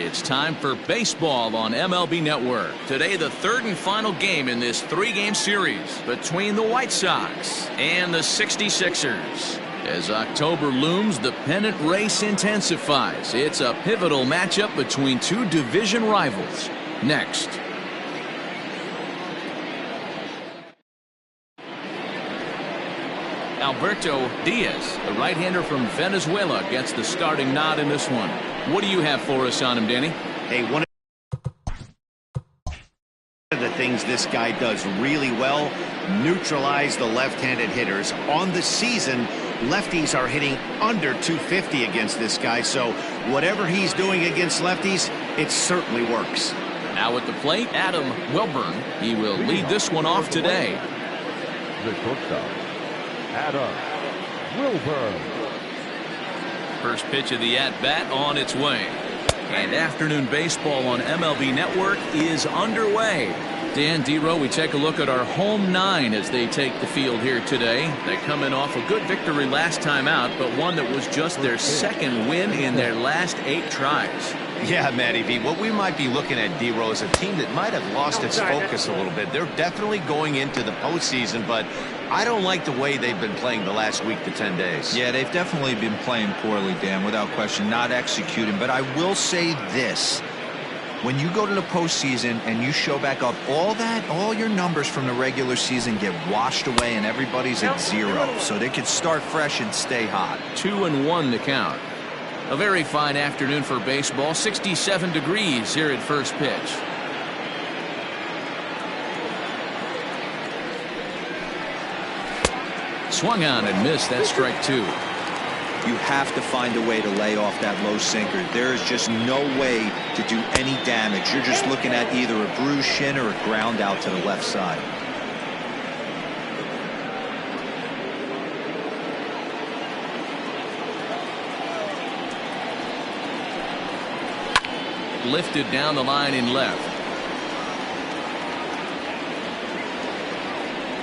It's time for baseball on MLB Network. Today, the third and final game in this three-game series between the White Sox and the 66ers. As October looms, the pennant race intensifies. It's a pivotal matchup between two division rivals. Next. Alberto Diaz, the right-hander from Venezuela, gets the starting nod in this one. What do you have for us on him, Danny? Hey, one of the things this guy does really well, neutralize the left-handed hitters. On the season, lefties are hitting under 250 against this guy, so whatever he's doing against lefties, it certainly works. Now at the plate, Adam Wilburn. He will lead this one off today. The shortstop, Adam Wilburn. First pitch of the at-bat on its way. And afternoon baseball on MLB Network is underway. Dan Dero, we take a look at our home nine as they take the field here today. They come in off a good victory last time out, but one that was just their second win in their last 8 tries. Yeah, Matty V, what we might be looking at, Dero, is a team that might have lost its focus a little bit. They're definitely going into the postseason, but I don't like the way they've been playing the last week to 10 days. Yeah, they've definitely been playing poorly, Dan, without question, not executing. But I will say this. When you go to the postseason and you show back up all your numbers from the regular season get washed away and everybody's at 0. So they could start fresh and stay hot. 2-1 to count. A very fine afternoon for baseball. 67 degrees here at first pitch. Swung on and missed. That's strike 2. You have to find a way to lay off that low sinker. There is just no way to do any damage. You're just looking at either a bruised shin or a ground out to the left side. Lifted down the line in left.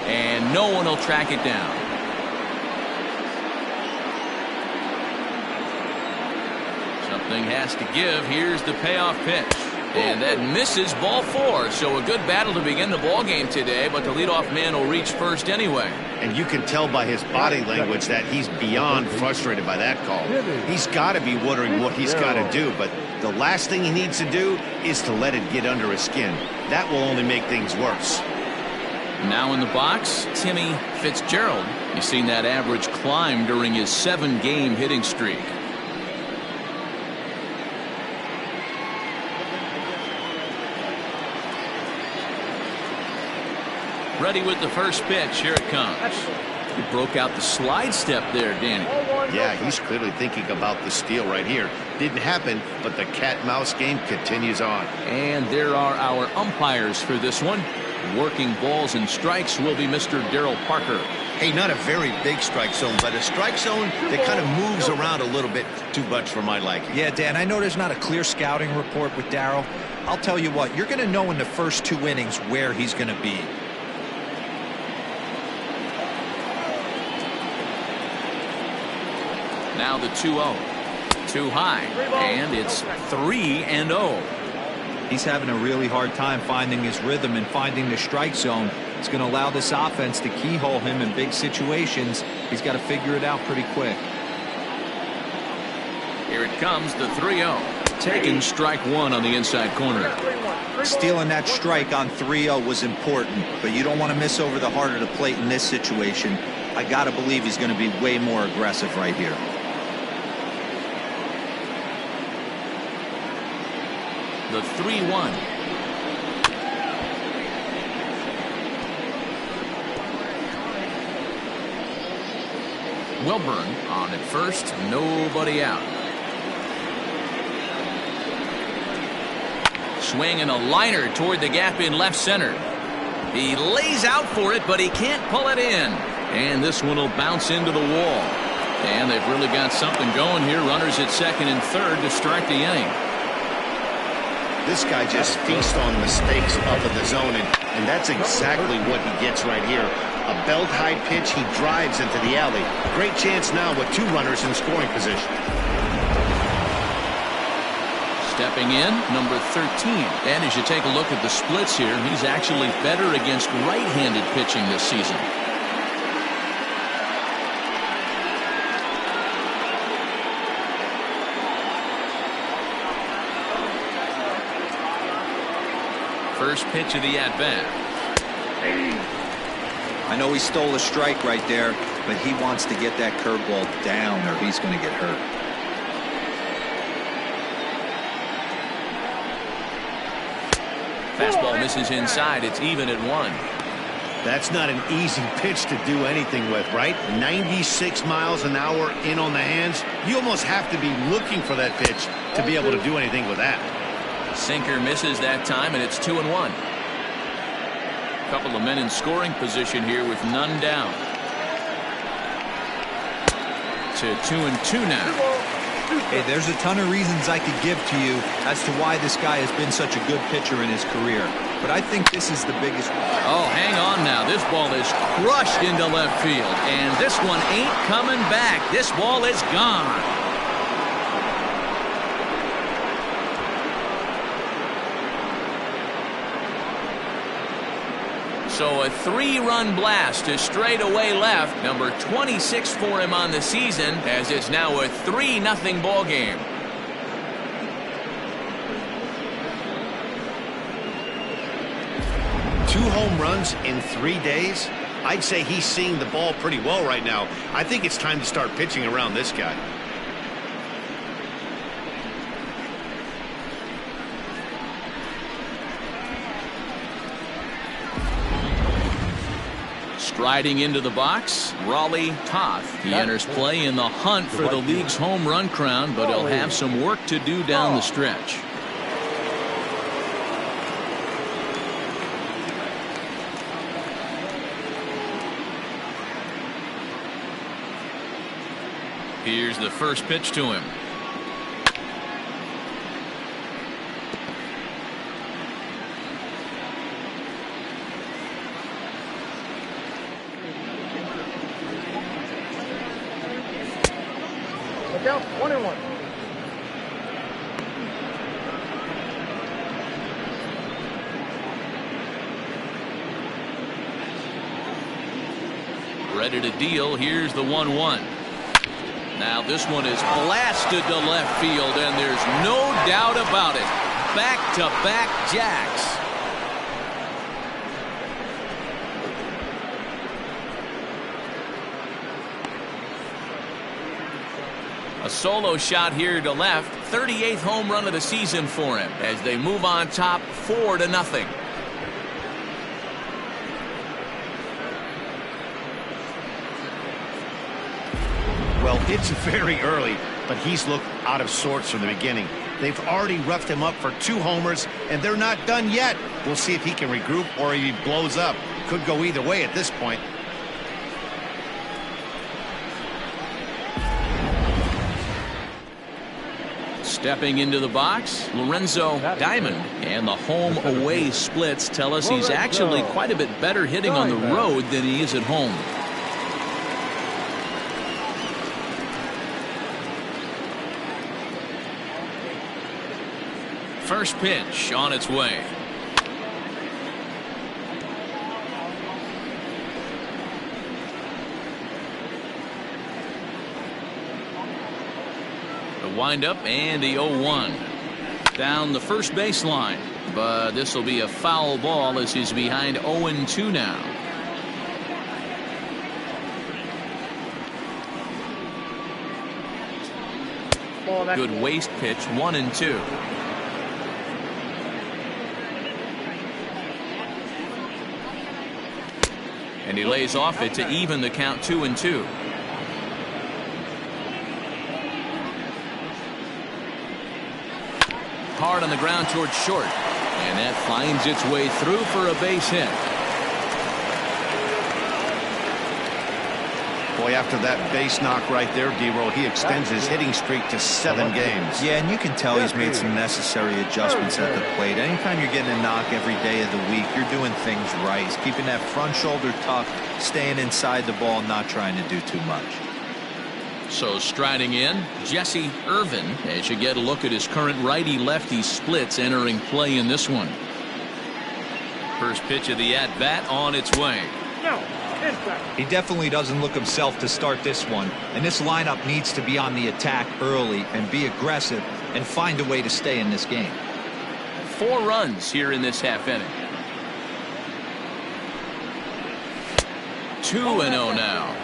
And no one will track it down. Something has to give. Here's the payoff pitch. And that misses, ball 4. So a good battle to begin the ball game today, but the leadoff man will reach first anyway. And you can tell by his body language that he's beyond frustrated by that call. He's got to be wondering what he's got to do, but the last thing he needs to do is to let it get under his skin. That will only make things worse. Now in the box, Timmy Fitzgerald. You've seen that average climb during his 7-game hitting streak. Ready with the first pitch. Here it comes. He broke out the slide step there, Danny. Yeah, he's clearly thinking about the steal right here. Didn't happen, but the cat-mouse game continues on. And there are our umpires for this one. Working balls and strikes will be Mr. Darryl Parker. Hey, not a very big strike zone, but a strike zone that kind of moves around a little bit too much for my liking. Yeah, Dan, I know there's not a clear scouting report with Darryl. I'll tell you what, you're going to know in the first 2 innings where he's going to be. Now the 2-0. Too high. And it's 3-0. He's having a really hard time finding his rhythm and finding the strike zone. It's going to allow this offense to keyhole him in big situations. He's got to figure it out pretty quick. Here it comes, the 3-0. Taking strike 1 on the inside corner. Stealing that strike on 3-0 was important, but you don't want to miss over the heart of the plate in this situation. I got to believe he's going to be way more aggressive right here. The 3-1. Wilburn on at first, nobody out. Swing and a liner toward the gap in left center. He lays out for it, but he can't pull it in. And this one will bounce into the wall. And they've really got something going here. Runners at second and third to start the inning. This guy just feasts on mistakes up in the zone, and that's exactly what he gets right here. A belt-high pitch, he drives into the alley. Great chance now with 2 runners in scoring position. Stepping in, number 13. And as you take a look at the splits here, he's actually better against right-handed pitching this season. First pitch of the at-bat. I know he stole a strike right there, but he wants to get that curveball down or he's going to get hurt. Fastball misses inside. It's even at 1. That's not an easy pitch to do anything with, right? 96 miles an hour in on the hands. You almost have to be looking for that pitch to be able to do anything with that. Sinker misses that time, and it's 2-1. Couple of men in scoring position here with none down. To 2-2 now. Hey, there's a ton of reasons I could give to you as to why this guy has been such a good pitcher in his career. But I think this is the biggest. Oh, hang on now. This ball is crushed into left field. And this one ain't coming back. This ball is gone. So a 3-run blast to straightaway left. Number 26 for him on the season, as it's now a 3-0 ball game. Two home runs in 3 days. I'd say he's seeing the ball pretty well right now. I think it's time to start pitching around this guy. Striding into the box, Raleigh Toth. He enters play in the hunt for the league's home run crown, but he'll have some work to do down the stretch. Here's the first pitch to him. Down 1-1. Ready to deal. Here's the 1-1. Now this one is blasted to left field, and there's no doubt about it. Back-to-back jacks. A solo shot here to left. 38th home run of the season for him as they move on top 4-0. Well, it's very early, but he's looked out of sorts from the beginning. They've already roughed him up for 2 homers, and they're not done yet. We'll see if he can regroup or if he blows up. Could go either way at this point. Stepping into the box, Lorenzo Diamond. And the home-away splits tell us he's actually quite a bit better hitting on the road than he is at home. First pitch on its way. The windup and the 0-1. Down the first baseline. But this will be a foul ball as he's behind 0-2 now. Good waste pitch, 1-2. And he lays off it to even the count 2-2. Hard on the ground towards short. And that finds its way through for a base hit. Boy, after that base knock right there, D-Roll, he extends his hitting streak to 7 games. Yeah, and you can tell he's made some necessary adjustments at the plate. Anytime you're getting a knock every day of the week, you're doing things right. He's keeping that front shoulder tucked, staying inside the ball, not trying to do too much. So striding in, Jesse Irvin, as you get a look at his current righty-lefty splits entering play in this one. First pitch of the at-bat on its way. He definitely doesn't look himself to start this one, and this lineup needs to be on the attack early and be aggressive and find a way to stay in this game. 4 runs here in this half inning. 2-0 now.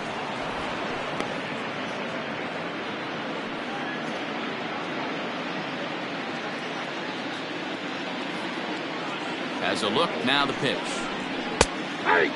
Has a look, now the pitch. Hey!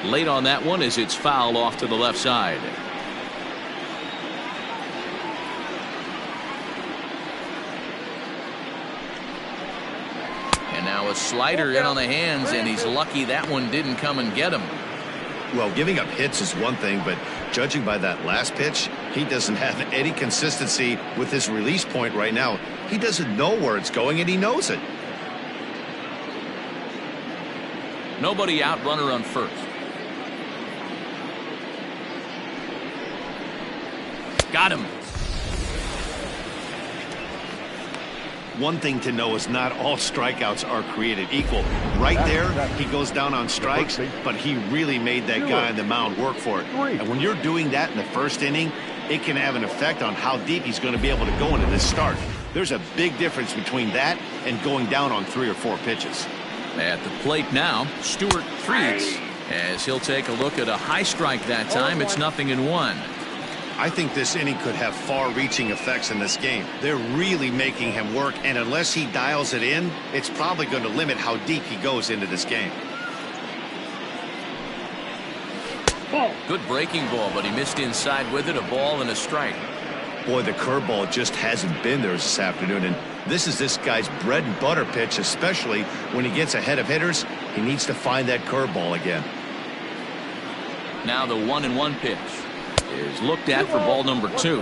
Late on that one as it's fouled off to the left side. And now a slider in on the hands, and he's lucky that one didn't come and get him. Well, giving up hits is one thing, but judging by that last pitch, he doesn't have any consistency with his release point right now. He doesn't know where it's going, and he knows it. Nobody out, runner on first. Got him. One thing to know is not all strikeouts are created equal. Right there, he goes down on strikes, but he really made that guy on the mound work for it. And when you're doing that in the first inning, it can have an effect on how deep he's going to be able to go into this start. There's a big difference between that and going down on 3 or 4 pitches. At the plate now, Stuart Freets, as he'll take a look at a high strike that time. It's 0-1. I think this inning could have far-reaching effects in this game. They're really making him work, and unless he dials it in, it's probably going to limit how deep he goes into this game. Good breaking ball, but he missed inside with it. A ball and a strike. Boy, the curveball just hasn't been there this afternoon, and this is this guy's bread and butter pitch, especially when he gets ahead of hitters. He needs to find that curveball again. Now the 1-1 pitch is looked at for ball number 2.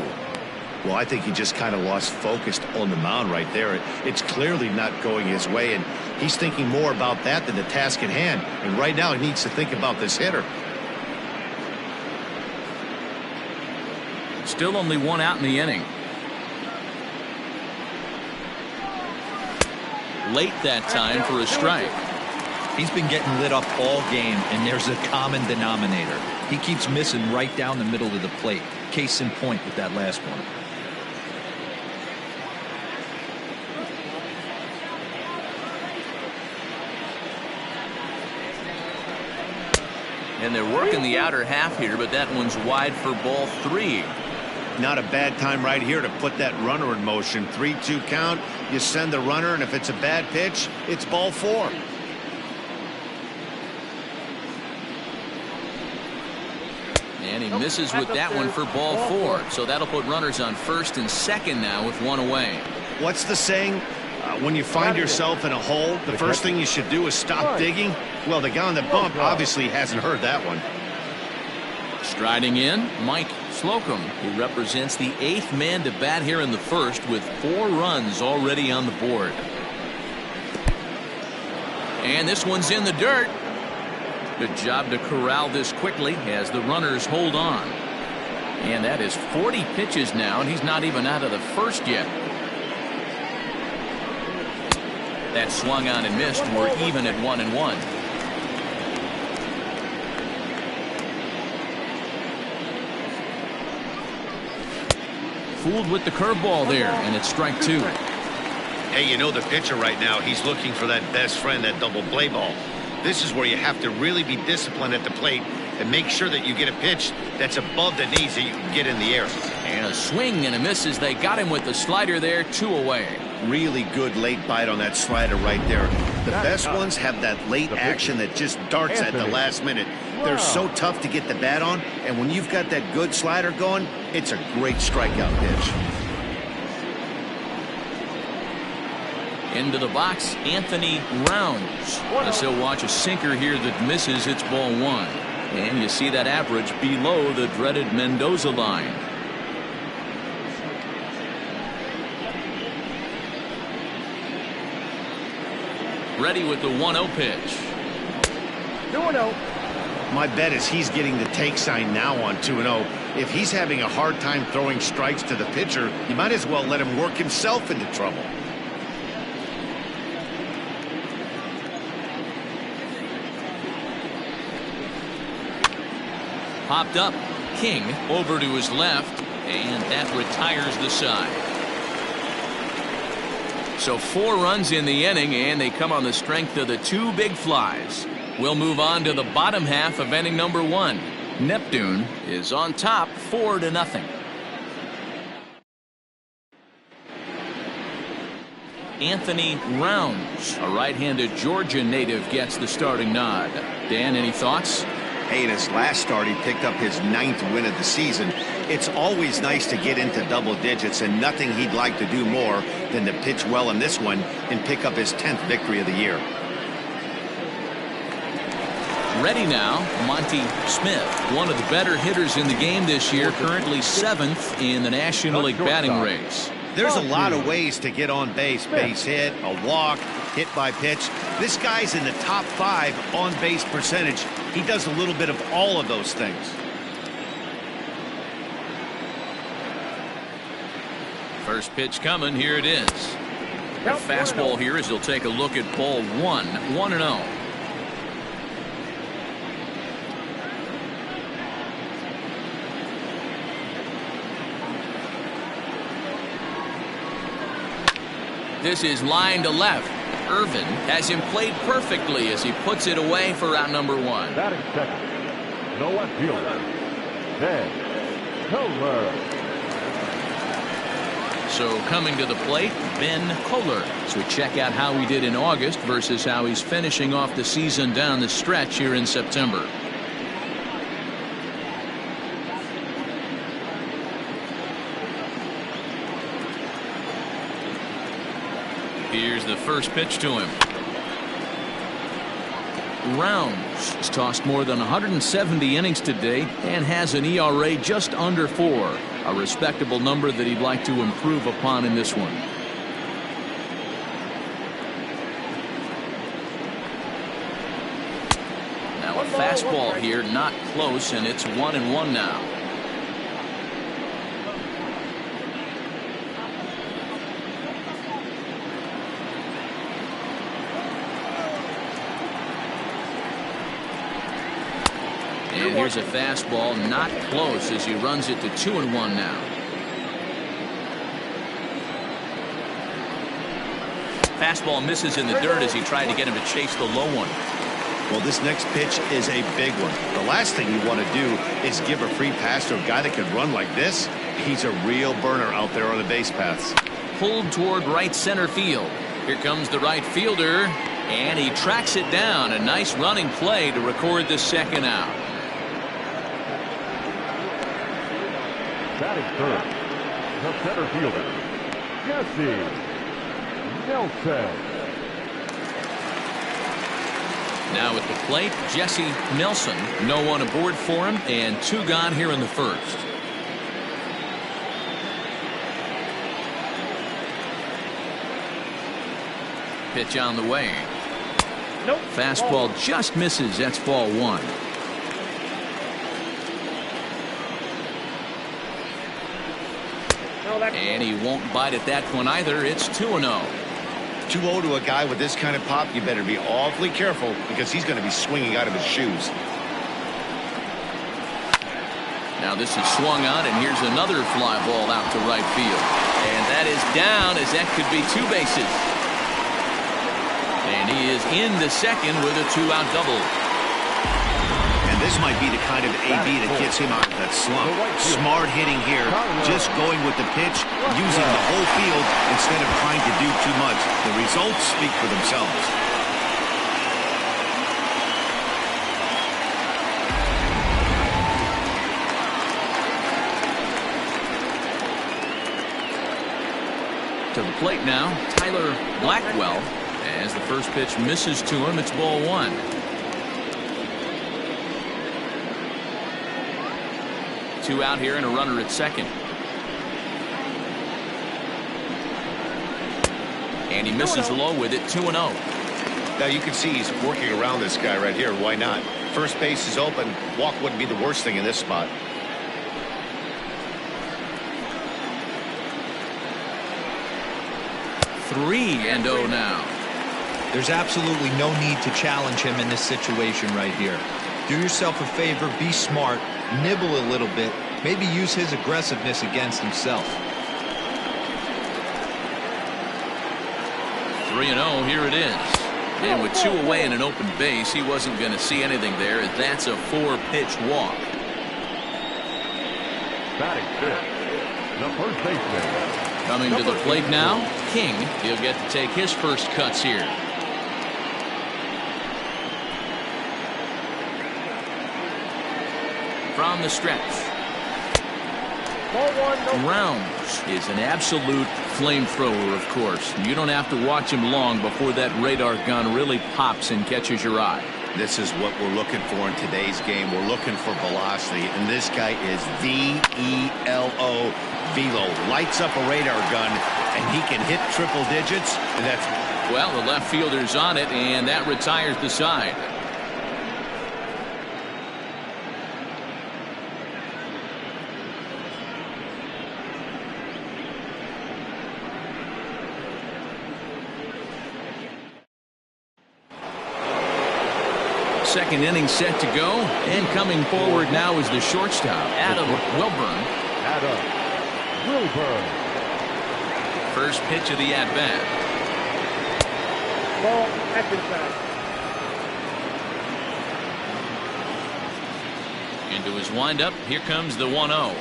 Well, I think he just kind of lost focus on the mound right there. It's clearly not going his way, and he's thinking more about that than the task at hand. And right now he needs to think about this hitter. Still only 1 out in the inning. Late that time for a strike. He's been getting lit up all game, and there's a common denominator. He keeps missing right down the middle of the plate. Case in point with that last one. And they're working the outer half here, but that one's wide for ball 3. Not a bad time right here to put that runner in motion. 3-2 count. You send the runner, and if it's a bad pitch, it's ball 4. And he misses with that one for ball 4. So that'll put runners on first and second now with 1 away. What's the saying? When you find yourself in a hole, the first thing you should do is stop digging. Well, the guy on the bump obviously hasn't heard that one. Striding in, Mike Slocum, who represents the 8th man to bat here in the first with 4 runs already on the board. And this one's in the dirt. Good job to corral this quickly as the runners hold on. And that is 40 pitches now, and he's not even out of the first yet. That swung on and missed. We're even at 1-1. Fooled with the curveball there, and it's strike 2. Hey, you know the pitcher right now, he's looking for that best friend, that double play ball. This is where you have to really be disciplined at the plate and make sure that you get a pitch that's above the knees that you can get in the air. And a swing and a miss as they got him with the slider there. 2 away. Really good late bite on that slider right there. The best ones have that late action that just darts at the last minute. They're so tough to get the bat on, and when you've got that good slider going, it's a great strikeout pitch. Into the box, Anthony Rounds. As he'll watch a sinker here that misses. It's ball one. And you see that average below the dreaded Mendoza line. Ready with the 1-0 pitch. 2-0. My bet is he's getting the take sign now on 2-0. If he's having a hard time throwing strikes to the pitcher, you might as well let him work himself into trouble. Popped up. King over to his left, and that retires the side. So 4 runs in the inning, and they come on the strength of the 2 big flies. We'll move on to the bottom half of inning number 1. Neptune is on top 4-0. Anthony Rounds, a right-handed Georgia native, gets the starting nod. Dan, any thoughts? Hey, in his last start, he picked up his 9th win of the season. It's always nice to get into double digits, and nothing he'd like to do more than to pitch well in this one and pick up his 10th victory of the year. Ready now, Monty Smith, one of the better hitters in the game this year, currently 7th in the National League batting race. There's a lot of ways to get on base. Base hit, a walk, hit by pitch. This guy's in the top 5 on base percentage. He does a little bit of all of those things. First pitch coming. Here it is. The fastball here as he'll take a look at ball 1. 1-0. This is line to left. Irvin has him played perfectly as he puts it away for out number 1. Batting second. No left fielder. Ben Kohler. So coming to the plate, Ben Kohler. So we check out how he did in August versus how he's finishing off the season down the stretch here in September. Here's the first pitch to him. Rounds has tossed more than 170 innings today and has an ERA just under 4. A respectable number that he'd like to improve upon in this one. Now a fastball here, not close, and it's 1-1 now. And here's a fastball, not close, as he runs it to 2-1 now. Fastball misses in the dirt as he tried to get him to chase the low one. Well, this next pitch is a big one. The last thing you want to do is give a free pass to a guy that can run like this. He's a real burner out there on the base paths. Pulled toward right center field. Here comes the right fielder, and he tracks it down. A nice running play to record the second out. Batting third, the center fielder, Jesse Nelson. Now at the plate, Jesse Nelson. No one aboard for him, and 2 gone here in the first. Pitch on the way. Nope. Fastball just misses. That's ball 1. And he won't bite at that one either. It's 2-0. 2-0 to a guy with this kind of pop, you better be awfully careful because he's going to be swinging out of his shoes. Now this is swung on, and here's another fly ball out to right field. And that is down, as that could be 2 bases. And he is into second with a 2-out double. And this might be the kind of AB that gets him out of that slump. Smart hitting here, just going with the pitch, using the whole field instead of trying to do too much. The results speak for themselves. To the plate now, Tyler Blackwell. As the first pitch misses to him, it's ball one. Two out here and a runner at second. And he misses low with it, 2-0. Now you can see he's working around this guy right here. Why not? First base is open. Walk wouldn't be the worst thing in this spot. 3-0 now. There's absolutely no need to challenge him in this situation right here. Do yourself a favor, be smart, nibble a little bit, maybe use his aggressiveness against himself. 3-0, here it is. And with two away and an open base, he wasn't going to see anything there. That's a 4-pitch walk. Batting fifth, the first baseman. Coming to the plate now, King. He'll get to take his first cuts here. From the stretch. Rounds is an absolute flamethrower, of course. You don't have to watch him long before that radar gun really pops and catches your eye. This is what we're looking for in today's game. We're looking for velocity, and this guy is V-E-L-O, velo. Lights up a radar gun, and he can hit triple digits, and that's... Well, the left fielder's on it, and that retires the side. Second inning set to go, and coming forward now is the shortstop, Adam Wilburn. First pitch of the at-bat. Ball at inside. Into his windup, here comes the 1-0.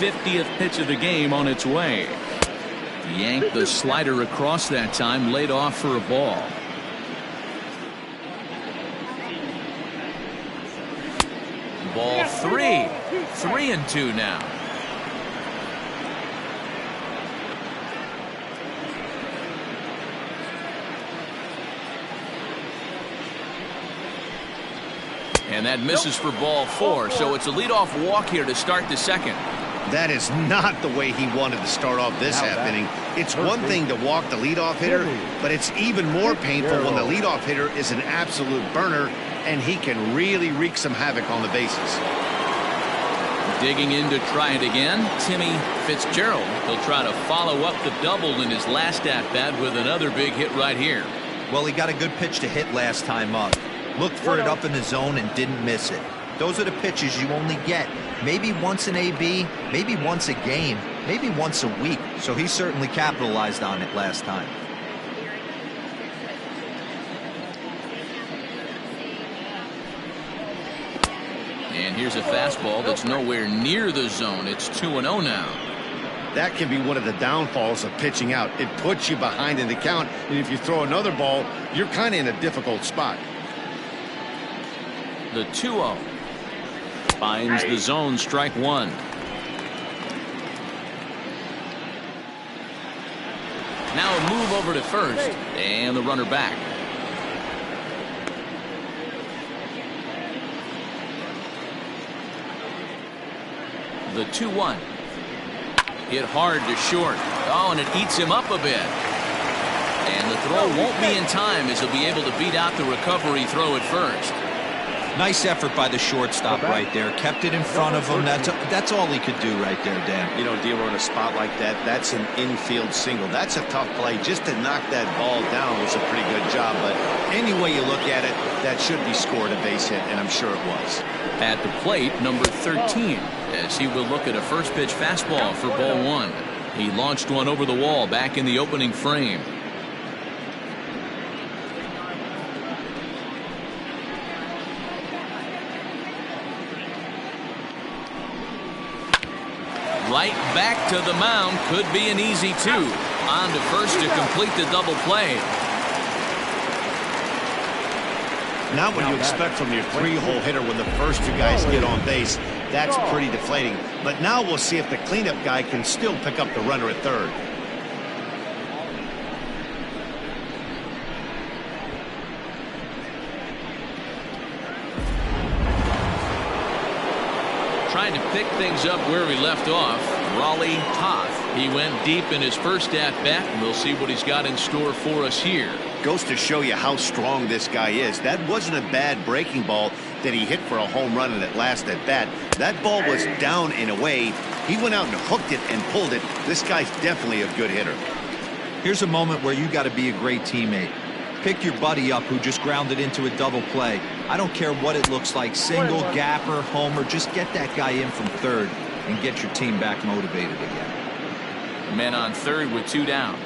th pitch of the game on its way. Yanked the slider across that time, laid off for a ball. Ball 3. 3-2 now. And that misses for ball 4, so it's a leadoff walk here to start the second. That is not the way he wanted to start off this half inning. It's one thing to walk the leadoff hitter, but it's even more painful when the leadoff hitter is an absolute burner, and he can really wreak some havoc on the bases. Digging in to try it again, Timmy Fitzgerald. He'll try to follow up the double in his last at-bat with another big hit right here. Well, he got a good pitch to hit last time up. Looked for it up in the zone and didn't miss it. Those are the pitches you only get maybe once in AB, maybe once a game, maybe once a week. So he certainly capitalized on it last time. And here's a fastball that's nowhere near the zone. It's 2-0 now. That can be one of the downfalls of pitching out. It puts you behind in the count, and if you throw another ball, you're kind of in a difficult spot. The 2-0 finds the zone, strike one. Now a move over to first, and the runner back. The 2-1 hit hard to short. Oh, and it eats him up a bit. And the throw won't be in time as he'll be able to beat out the recovery throw at first. Nice effort by the shortstop right there. Kept it in front of him. That's all he could do right there, Dan. You know, D'Lo, in a spot like that, that's an infield single. That's a tough play. Just to knock that ball down was a pretty good job. But any way you look at it, that should be scored a base hit, and I'm sure it was. At the plate, number 13, as he will look at a first pitch fastball for ball one. He launched one over the wall back in the opening frame. Right back to the mound. Could be an easy two. On to first to complete the double play. Not what you expect from your three-hole hitter when the first two guys get on base. That's pretty deflating. But now we'll see if the cleanup guy can still pick up the runner at third. Trying to pick things up where we left off, Raleigh Toth. He went deep in his first at-bat, and we'll see what he's got in store for us here. Goes to show you how strong this guy is. That wasn't a bad breaking ball that he hit for a home run in that last at-bat. That ball was down and away. He went out and hooked it and pulled it. This guy's definitely a good hitter. Here's a moment where you got to be a great teammate. Pick your buddy up who just grounded into a double play. I don't care what it looks like, single, gapper, homer, just get that guy in from third and get your team back motivated again. Men on third with two down.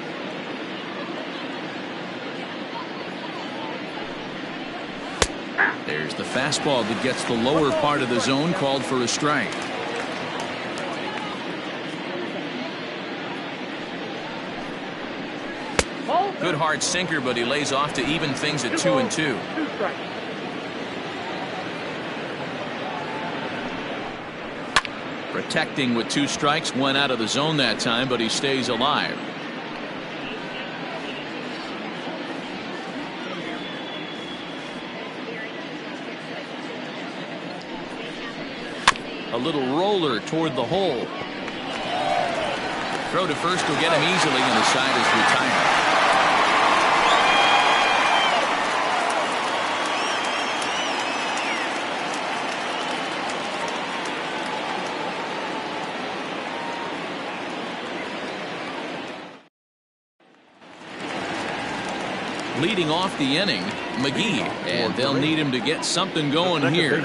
There's the fastball that gets the lower part of the zone, called for a strike. Good hard sinker, but he lays off to even things at 2-2. Protecting with two strikes, went out of the zone that time, but he stays alive. A little roller toward the hole. Throw to first will get him easily, and the side is retired. Leading off the inning, McGee, and they'll need him to get something going here.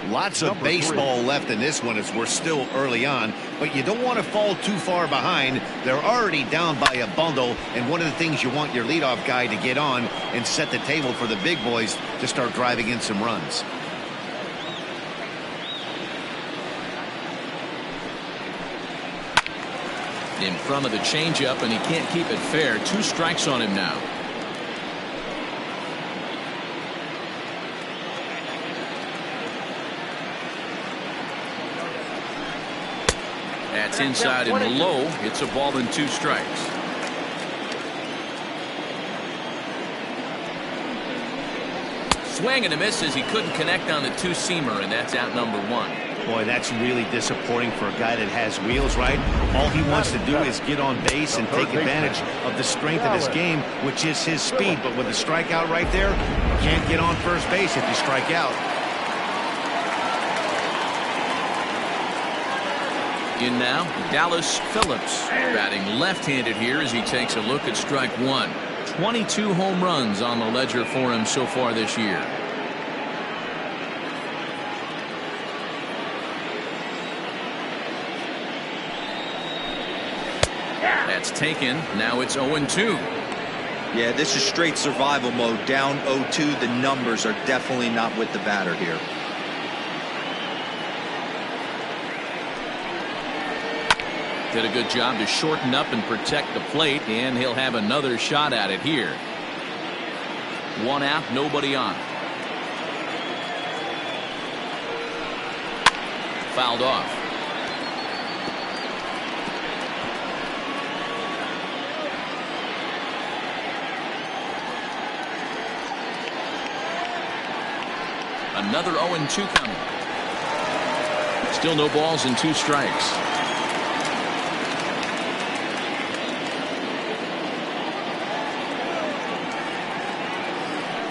Lots of baseball left in this one as we're still early on, but you don't want to fall too far behind. They're already down by a bundle, and one of the things you want your leadoff guy to get on and set the table for the big boys to start driving in some runs. In front of the changeup, and he can't keep it fair. Two strikes on him now. That's inside and low. It's a ball and two strikes. Swing and a miss as he couldn't connect on the two-seamer, and that's out number one. Boy, that's really disappointing for a guy that has wheels, right? All he wants to do is get on base and take advantage of the strength of his game, which is his speed. But with a strikeout right there, you can't get on first base if you strike out. In now, Dallas Phillips, batting left-handed here as he takes a look at strike one. 22 home runs on the ledger for him so far this year. That's taken. Now it's 0-2. Yeah, this is straight survival mode. Down 0-2. The numbers are definitely not with the batter here. Did a good job to shorten up and protect the plate, and he'll have another shot at it here. One out, nobody on. Fouled off. Another 0-2 coming. Still no balls and two strikes.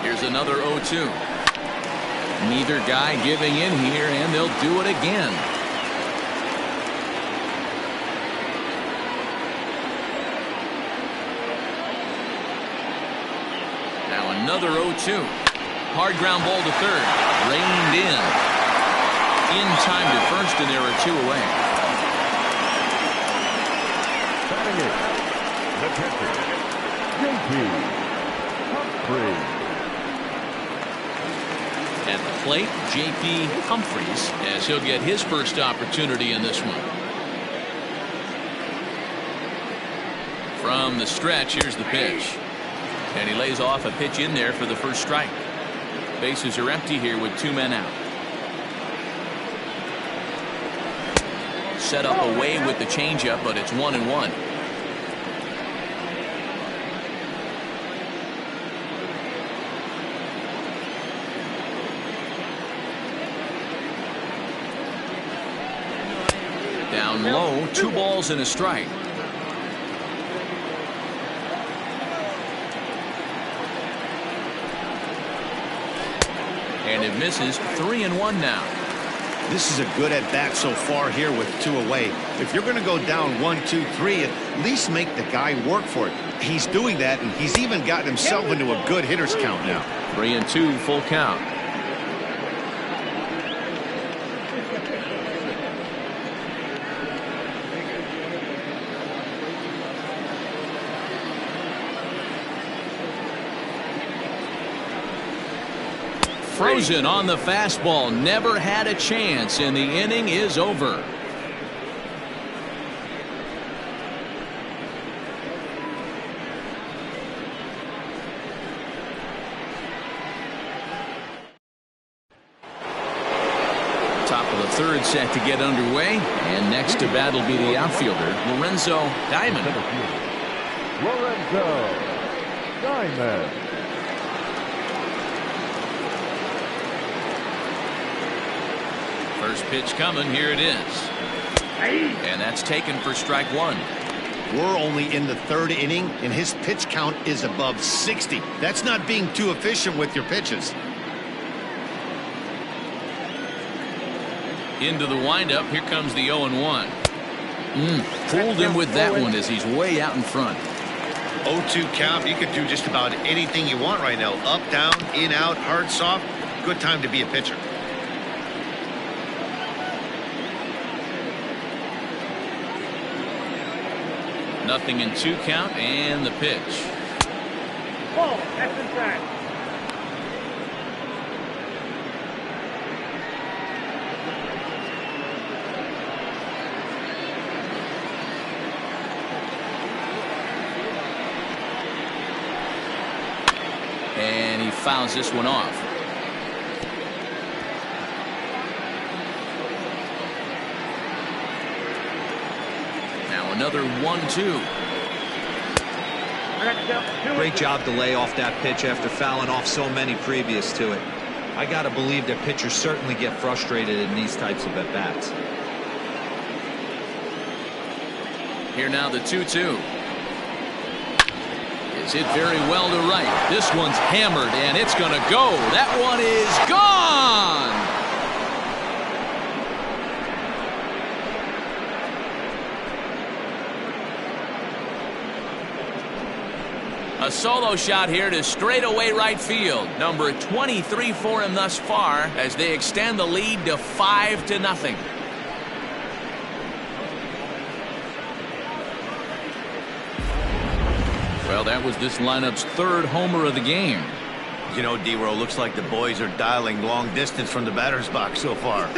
Here's another 0-2. Neither guy giving in here, and they'll do it again. Now another 0-2. Hard ground ball to third. Reined in. In time to first, and there are two away. Batting it, the catcher, J.P. Humphries. At the plate, J.P. Humphries, as he'll get his first opportunity in this one. From the stretch, here's the pitch. And he lays off a pitch in there for the first strike. Bases are empty here with 2 men out. Set up away with the changeup, but it's 1-1. Down low, 2 balls and a strike. And it misses. 3-1 now. This is a good at bat so far here with 2 away. If you're going to go down 1, 2, 3, at least make the guy work for it. He's doing that, and he's even gotten himself into a good hitter's count now. 3-2, full count. Frozen on the fastball, never had a chance, and the inning is over. Top of the 3rd set to get underway, and next to bat will be the outfielder, Lorenzo Diamond. Lorenzo Diamond. First pitch coming, here it is. And that's taken for strike 1. We're only in the 3rd inning, and his pitch count is above 60. That's not being too efficient with your pitches. Into the windup, here comes the 0-1. Fooled him with that one as he's way out in front. 0-2 count. You can do just about anything you want right now. Up, down, in, out, hard, soft. Good time to be a pitcher. Nothing in 2 count, and the pitch. Oh, that's inside. And he fouls this one off. Another 1-2. Great job to lay off that pitch after fouling off so many previous to it. I got to believe that pitchers certainly get frustrated in these types of at-bats. Here now the 2-2. Is hit very well to right. This one's hammered, and it's going to go. That one is gone. A solo shot here to straightaway right field. Number 23 for him thus far as they extend the lead to 5-0. Well, that was this lineup's 3rd homer of the game. You know, D-Row, looks like the boys are dialing long distance from the batter's box so far.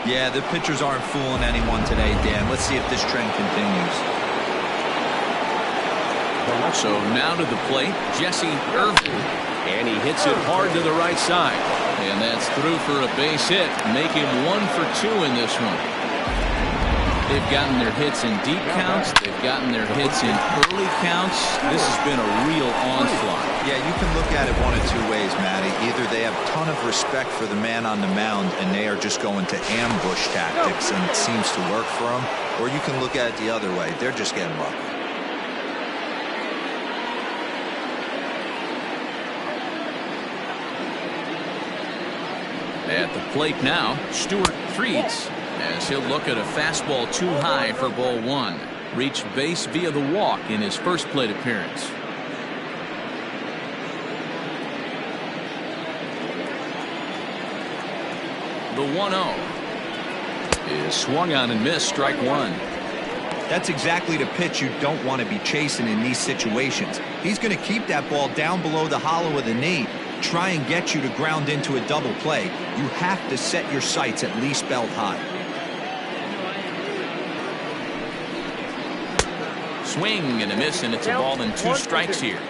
Yeah, the pitchers aren't fooling anyone today, Dan. Let's see if this trend continues. So now to the plate, Jesse Irvin, and he hits it hard to the right side, and that's through for a base hit, make him 1 for 2 in this one. They've gotten their hits in deep counts, they've gotten their hits in early counts. This has been a real onslaught. Yeah, you can look at it one of 2 ways, Matty. Either they have a ton of respect for the man on the mound and they are just going to ambush tactics and it seems to work for them, or you can look at it the other way. They're just getting lucky. At the plate now, Stuart Freeds, as he'll look at a fastball too high for ball 1. Reached base via the walk in his first plate appearance. The 1-0 is swung on and missed, strike 1. That's exactly the pitch you don't want to be chasing in these situations. He's going to keep that ball down below the hollow of the knee, try and get you to ground into a double play. You have to set your sights at least belt high. Swing and a miss, and it's a ball and 2 strikes here.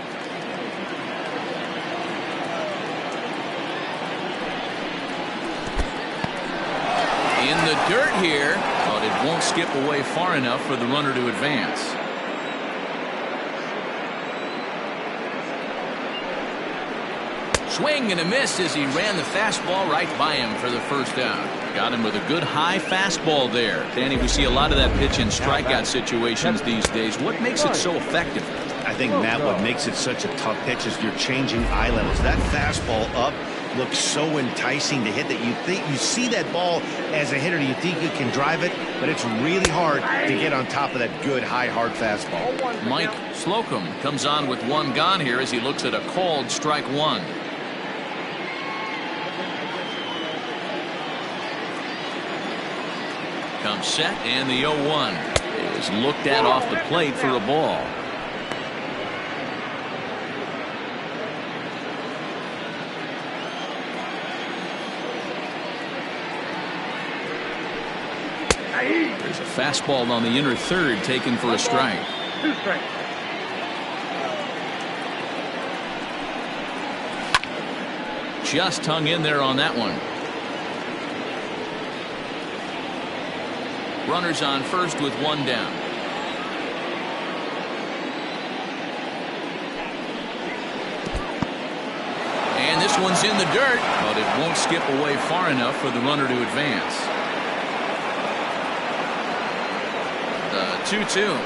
In the dirt here, but it won't skip away far enough for the runner to advance. Swing and a miss as he ran the fastball right by him for the first out. Got him with a good high fastball there. Danny, we see a lot of that pitch in strikeout situations these days. What makes it so effective? I think, Matt, what makes it such a tough pitch is you're changing eye levels. That fastball up looks so enticing to hit that you see that ball as a hitter, you think you can drive it, but it's really hard to get on top of that good high hard fastball. Mike Slocum comes on with 1 gone here as he looks at a called strike 1. Comes set, and the 0-1 is looked at off the plate for a ball. There's a fastball on the inner third taken for a strike. 2 strikes. Just hung in there on that one. Runners on first with 1 down. And this one's in the dirt, but it won't skip away far enough for the runner to advance. The 2-2.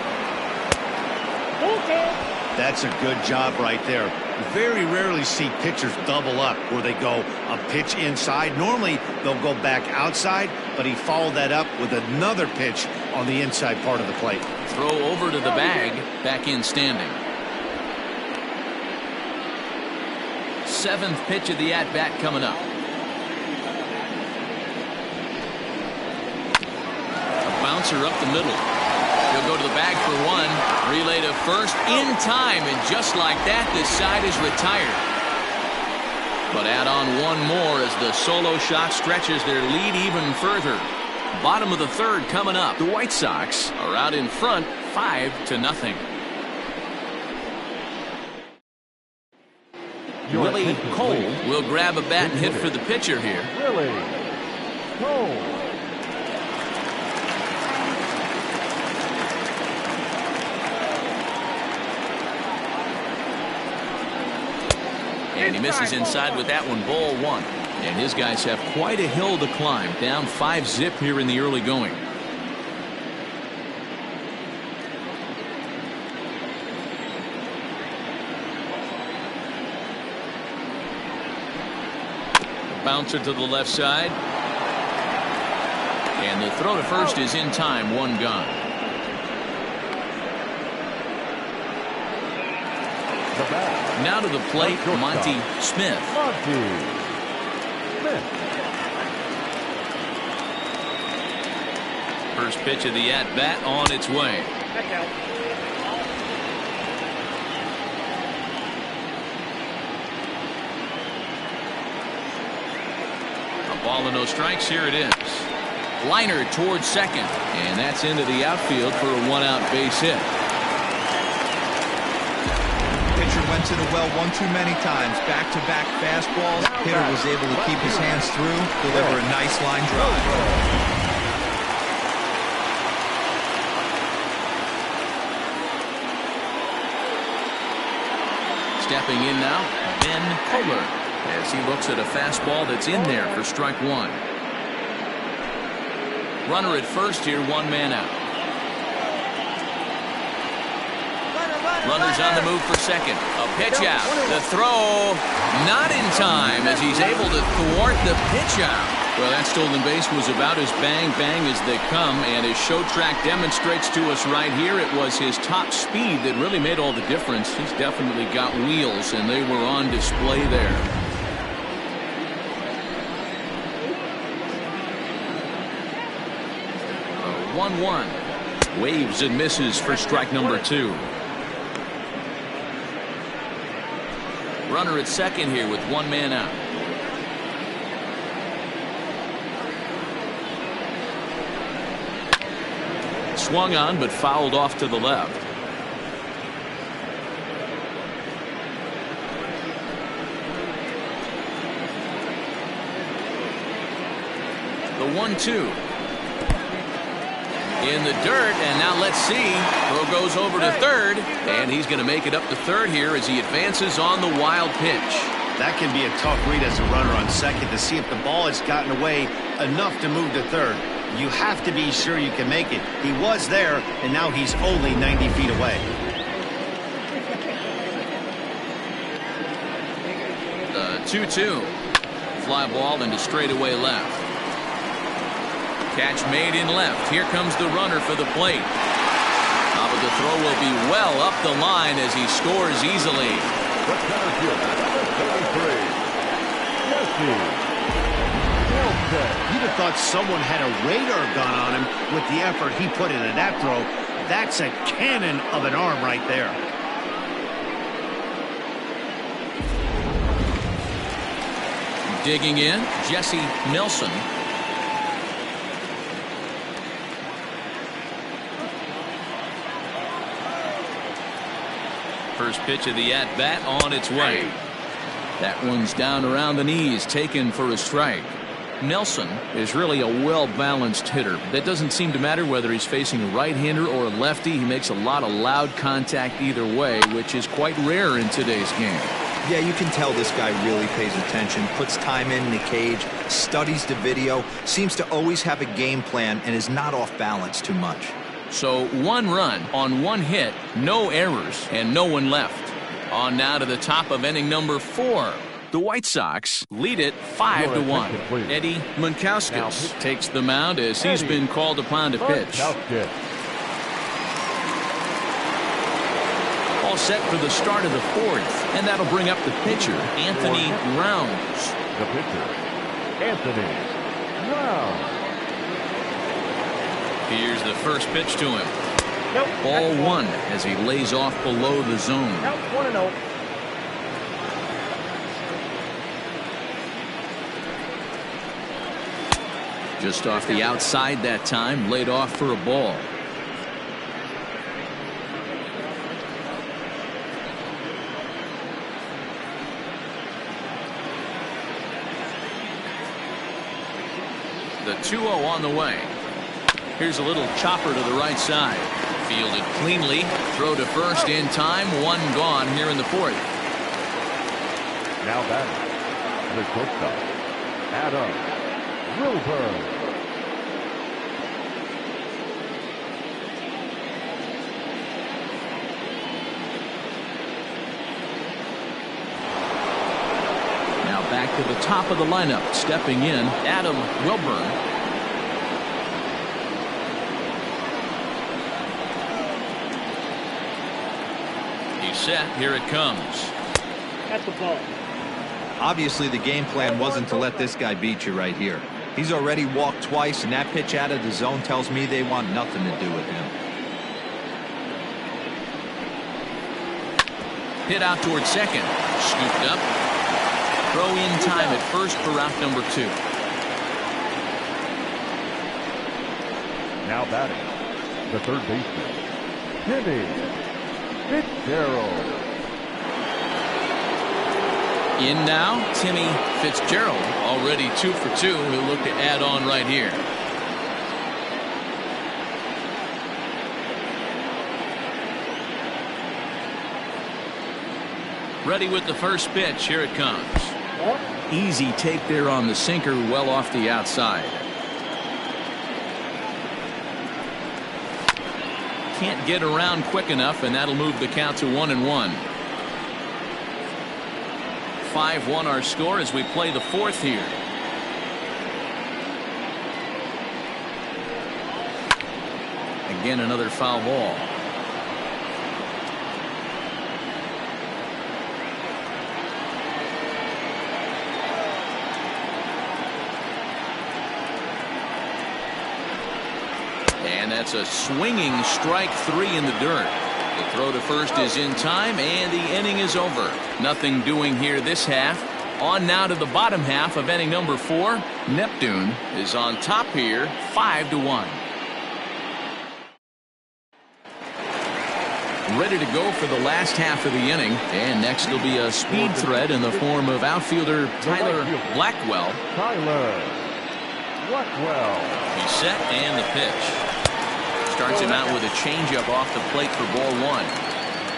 That's a good job right there. Very rarely see pitchers double up where they go a pitch inside. Normally they'll go back outside, but he followed that up with another pitch on the inside part of the plate. Throw over to the bag, back in standing. 7th pitch of the at-bat coming up. A bouncer up the middle. He'll go to the bag for 1. Relay to first in time, and just like that, this side is retired. But add on 1 more as the solo shot stretches their lead even further. Bottom of the 3rd coming up. The White Sox are out in front 5-0. Willie Cole will grab a bat and hit for the pitcher here. Willie Cole. And he misses inside with that one, ball 1. And his guys have quite a hill to climb, down 5-0 here in the early going. Bouncer to the left side. And the throw to first is in time, 1 gone. Now to the plate, Monty Smith. First pitch of the at-bat on its way. A ball and no strikes. Here it is. Liner towards second, and that's into the outfield for a 1-out base hit. Went to the well one too many times. Back-to-back fastballs. Hitter was able to keep his hands through, deliver a nice line drive. Stepping in now, Ben Kohler, as he looks at a fastball that's in there for strike 1. Runner at first here, 1 man out. Runners on the move for second. A pitch out. The throw not in time as he's able to thwart the pitch out. Well, that stolen base was about as bang as they come, and his show track demonstrates to us right here it was his top speed that really made all the difference. He's definitely got wheels, and they were on display there. A 1-1. Waves and misses for strike number 2. Runner at second here with 1 man out. Swung on but fouled off to the left. The 1-2. In the dirt, and now let's see. Throw goes over to third, and he's going to make it up to third here as he advances on the wild pitch. That can be a tough read as a runner on second to see if the ball has gotten away enough to move to third. You have to be sure you can make it. He was there, and now he's only 90 feet away. The 2-2. Fly ball into straightaway left. Catch made in left. Here comes the runner for the plate. But the throw will be well up the line as he scores easily. You'd have thought someone had a radar gun on him with the effort he put into that throw. That's a cannon of an arm right there. Digging in, Jesse Nelson. First pitch of the at-bat on its way. That one's down around the knees, taken for a strike. Nelson is really a well-balanced hitter. That doesn't seem to matter whether he's facing a right-hander or a lefty. He makes a lot of loud contact either way, which is quite rare in today's game. Yeah, you can tell this guy really pays attention, puts time in the cage, studies the video, seems to always have a game plan, and is not off balance too much. So 1 run on 1 hit, no errors, and no one left. On now to the top of inning number 4. The White Sox lead it 5-1. Eddie Munkauskas takes the mound as he's been called upon to pitch. All set for the start of the 4th, and that'll bring up the pitcher, Anthony Rounds. The pitcher, Anthony Rounds. Here's the first pitch to him. Ball 1 as he lays off below the zone. 1-0. Just off the outside that time, laid off for a ball. The 2-0 on the way. Here's a little chopper to the right side. Fielded cleanly. Throw to first in time. 1 gone here in the 4th. Now batting, the shortstop, Adam Wilburn. Now back to the top of the lineup. Stepping in, Adam Wilburn. Set. Here it comes. That's the ball. Obviously, the game plan wasn't to let this guy beat you right here. He's already walked twice, and that pitch out of the zone tells me they want nothing to do with him. Hit out toward second. Scooped up. Throw in time at first for route number 2. Now batting, the third baseman, Timmy Fitzgerald. In now, Timmy Fitzgerald, already 2 for 2. He'll look to add on right here. Ready with the first pitch. Here it comes. Easy take there on the sinker, well off the outside. Can't get around quick enough, and that'll move the count to 1-1. 5-1 our score as we play the 4th here. Again, another foul ball. And that's a swinging strike 3 in the dirt. The throw to first is in time, and the inning is over. Nothing doing here this half. On now to the bottom half of inning number 4. Neptune is on top here, 5-1. Ready to go for the last half of the inning, and next will be a speed threat in the form of outfielder Tyler Blackwell. Tyler Blackwell. He's set and the pitch. Starts him out with a changeup off the plate for ball 1.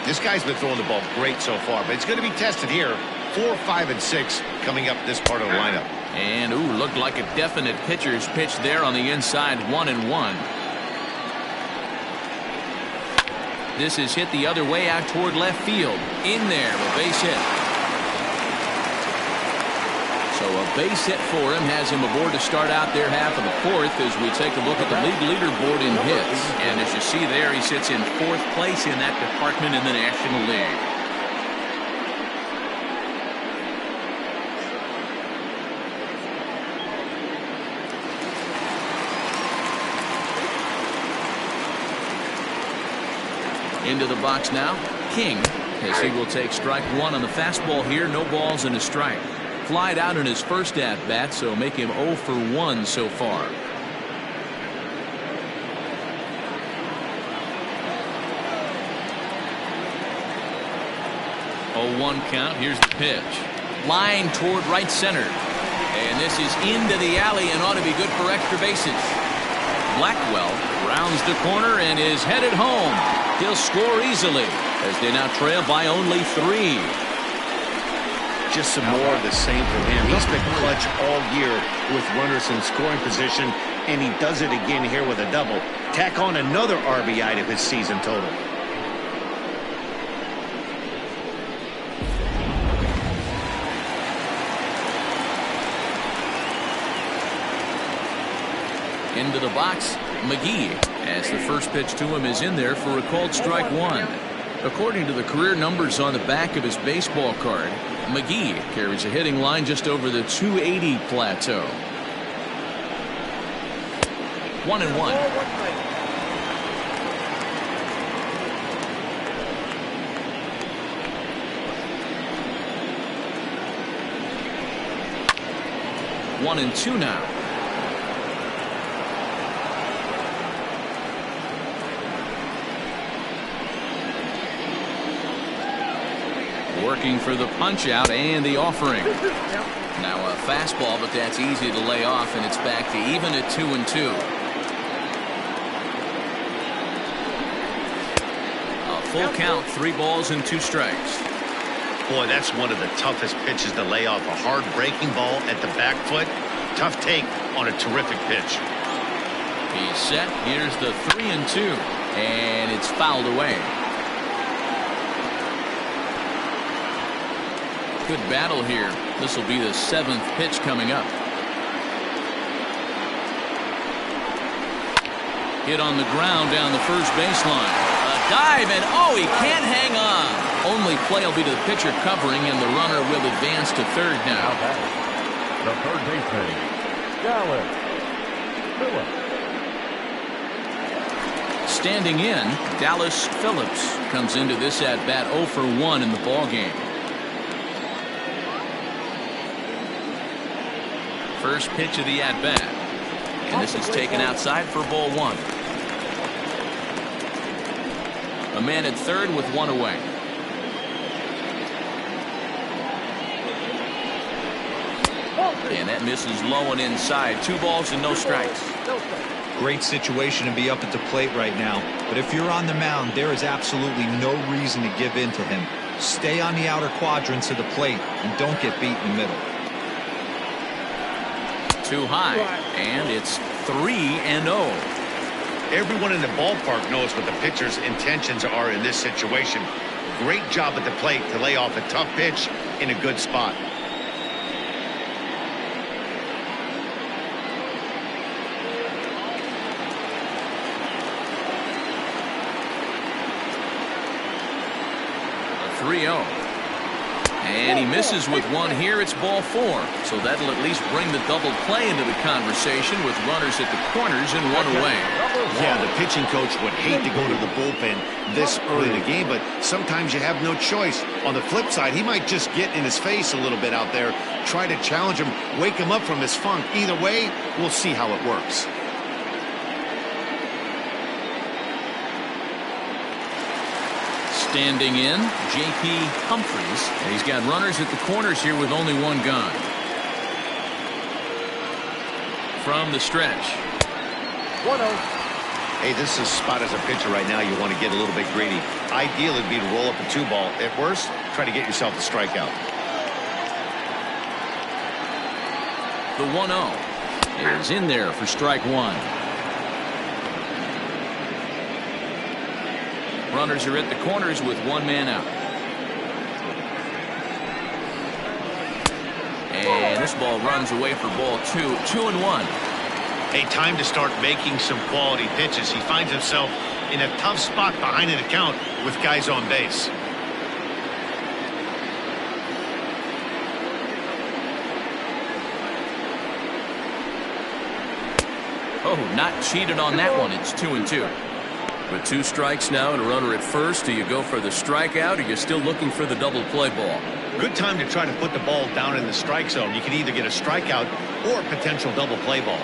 This guy's been throwing the ball great so far, but it's going to be tested here. 4, 5, and 6 coming up this part of the lineup. And looked like a definite pitcher's pitch there on the inside. 1-1. This is hit the other way out toward left field. In there, a base hit. So a base hit for him has him aboard to start out their half of the 4th as we take a look at the league leaderboard in hits. And as you see there, he sits in 4th place in that department in the National League. Into the box now, King, as he will take strike 1 on the fastball here. No balls and a strike. Flied out in his first at-bat, so make him 0 for 1 so far. 0-1 count. Here's the pitch. Line toward right center. And this is into the alley and ought to be good for extra bases. Blackwell rounds the corner and is headed home. He'll score easily as they now trail by only 3. Just some more of the same from him. He's been clutch all year with runners in scoring position, and he does it again here with a double. Tack on another RBI to his season total. Into the box, McGee, as the first pitch to him is in there for a called strike 1. According to the career numbers on the back of his baseball card, McGee carries a hitting line just over the 280 plateau. 1-1. One and two now. Working for the punch out and the offering. Now a fastball, but that's easy to lay off, and it's back to even at 2-2. A full count, 3 balls and 2 strikes. Boy, that's one of the toughest pitches to lay off. A hard breaking ball at the back foot. Tough take on a terrific pitch. He's set. Here's the 3-2, and it's fouled away. Good battle here. This will be the 7th pitch coming up. Hit on the ground down the first baseline. A dive, and he can't hang on. Only play will be to the pitcher covering, and the runner will advance to third now. The third baseman, Dallas Phillips. Standing in, Dallas Phillips comes into this at bat 0 for 1 in the ballgame. First pitch of the at-bat. And this is taken outside for ball 1. A man at third with 1 away. And that misses low and inside. 2 balls and no strikes. Great situation to be up at the plate right now. But if you're on the mound, there is absolutely no reason to give in to him. Stay on the outer quadrants of the plate and don't get beat in the middle. Too high, and it's 3-0. Everyone in the ballpark knows what the pitcher's intentions are in this situation. Great job at the plate to lay off a tough pitch in a good spot. A 3-0. And he misses with 1 here. It's ball 4. So that'll at least bring the double play into the conversation with runners at the corners and 1 away. Yeah, the pitching coach would hate to go to the bullpen this early in the game, but sometimes you have no choice. On the flip side, he might just get in his face a little bit out there, try to challenge him, wake him up from his funk. Either way, we'll see how it works. Standing in, J.P. Humphries. And he's got runners at the corners here with only 1 gone. from the stretch. 1-0. Hey, this is a spot as a pitcher right now you want to get a little bit greedy. Ideal would be to roll up a 2-ball. At worst, try to get yourself a strikeout. The 1-0 is in there for strike one. Runners are at the corners with one man out. And this ball runs away for ball two. 2-1. Hey, time to start making some quality pitches. He finds himself in a tough spot behind an account with guys on base. Oh, not cheated on that one. It's 2-2. With 2 strikes now and a runner at first, do you go for the strikeout or you're still looking for the double play ball? Good time to try to put the ball down in the strike zone. You can either get a strikeout or a potential double play ball.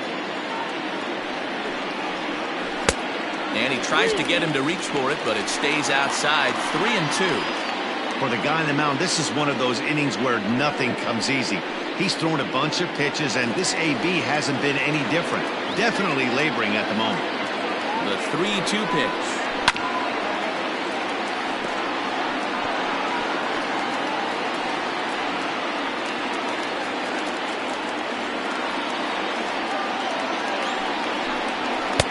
And he tries to get him to reach for it, but it stays outside. 3-2. For the guy on the mound, this is one of those innings where nothing comes easy. He's thrown a bunch of pitches, and this AB hasn't been any different. Definitely laboring at the moment. The 3-2 pitch.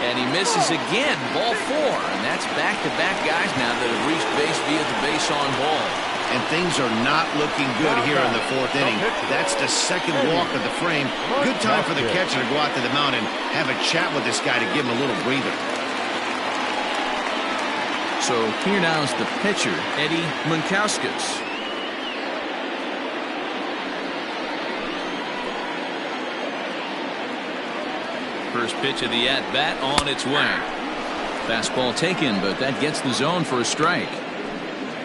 And he misses again. Ball 4. And that's back-to-back guys now that have reached base via the base on ball. And things are not looking good here in the 4th inning. That's the second walk of the frame. Good time for the catcher to go out to the mound and have a chat with this guy to give him a little breather. So here now is the pitcher, Eddie Munkauskas. First pitch of the at-bat on its way. Fastball taken, but that gets the zone for a strike.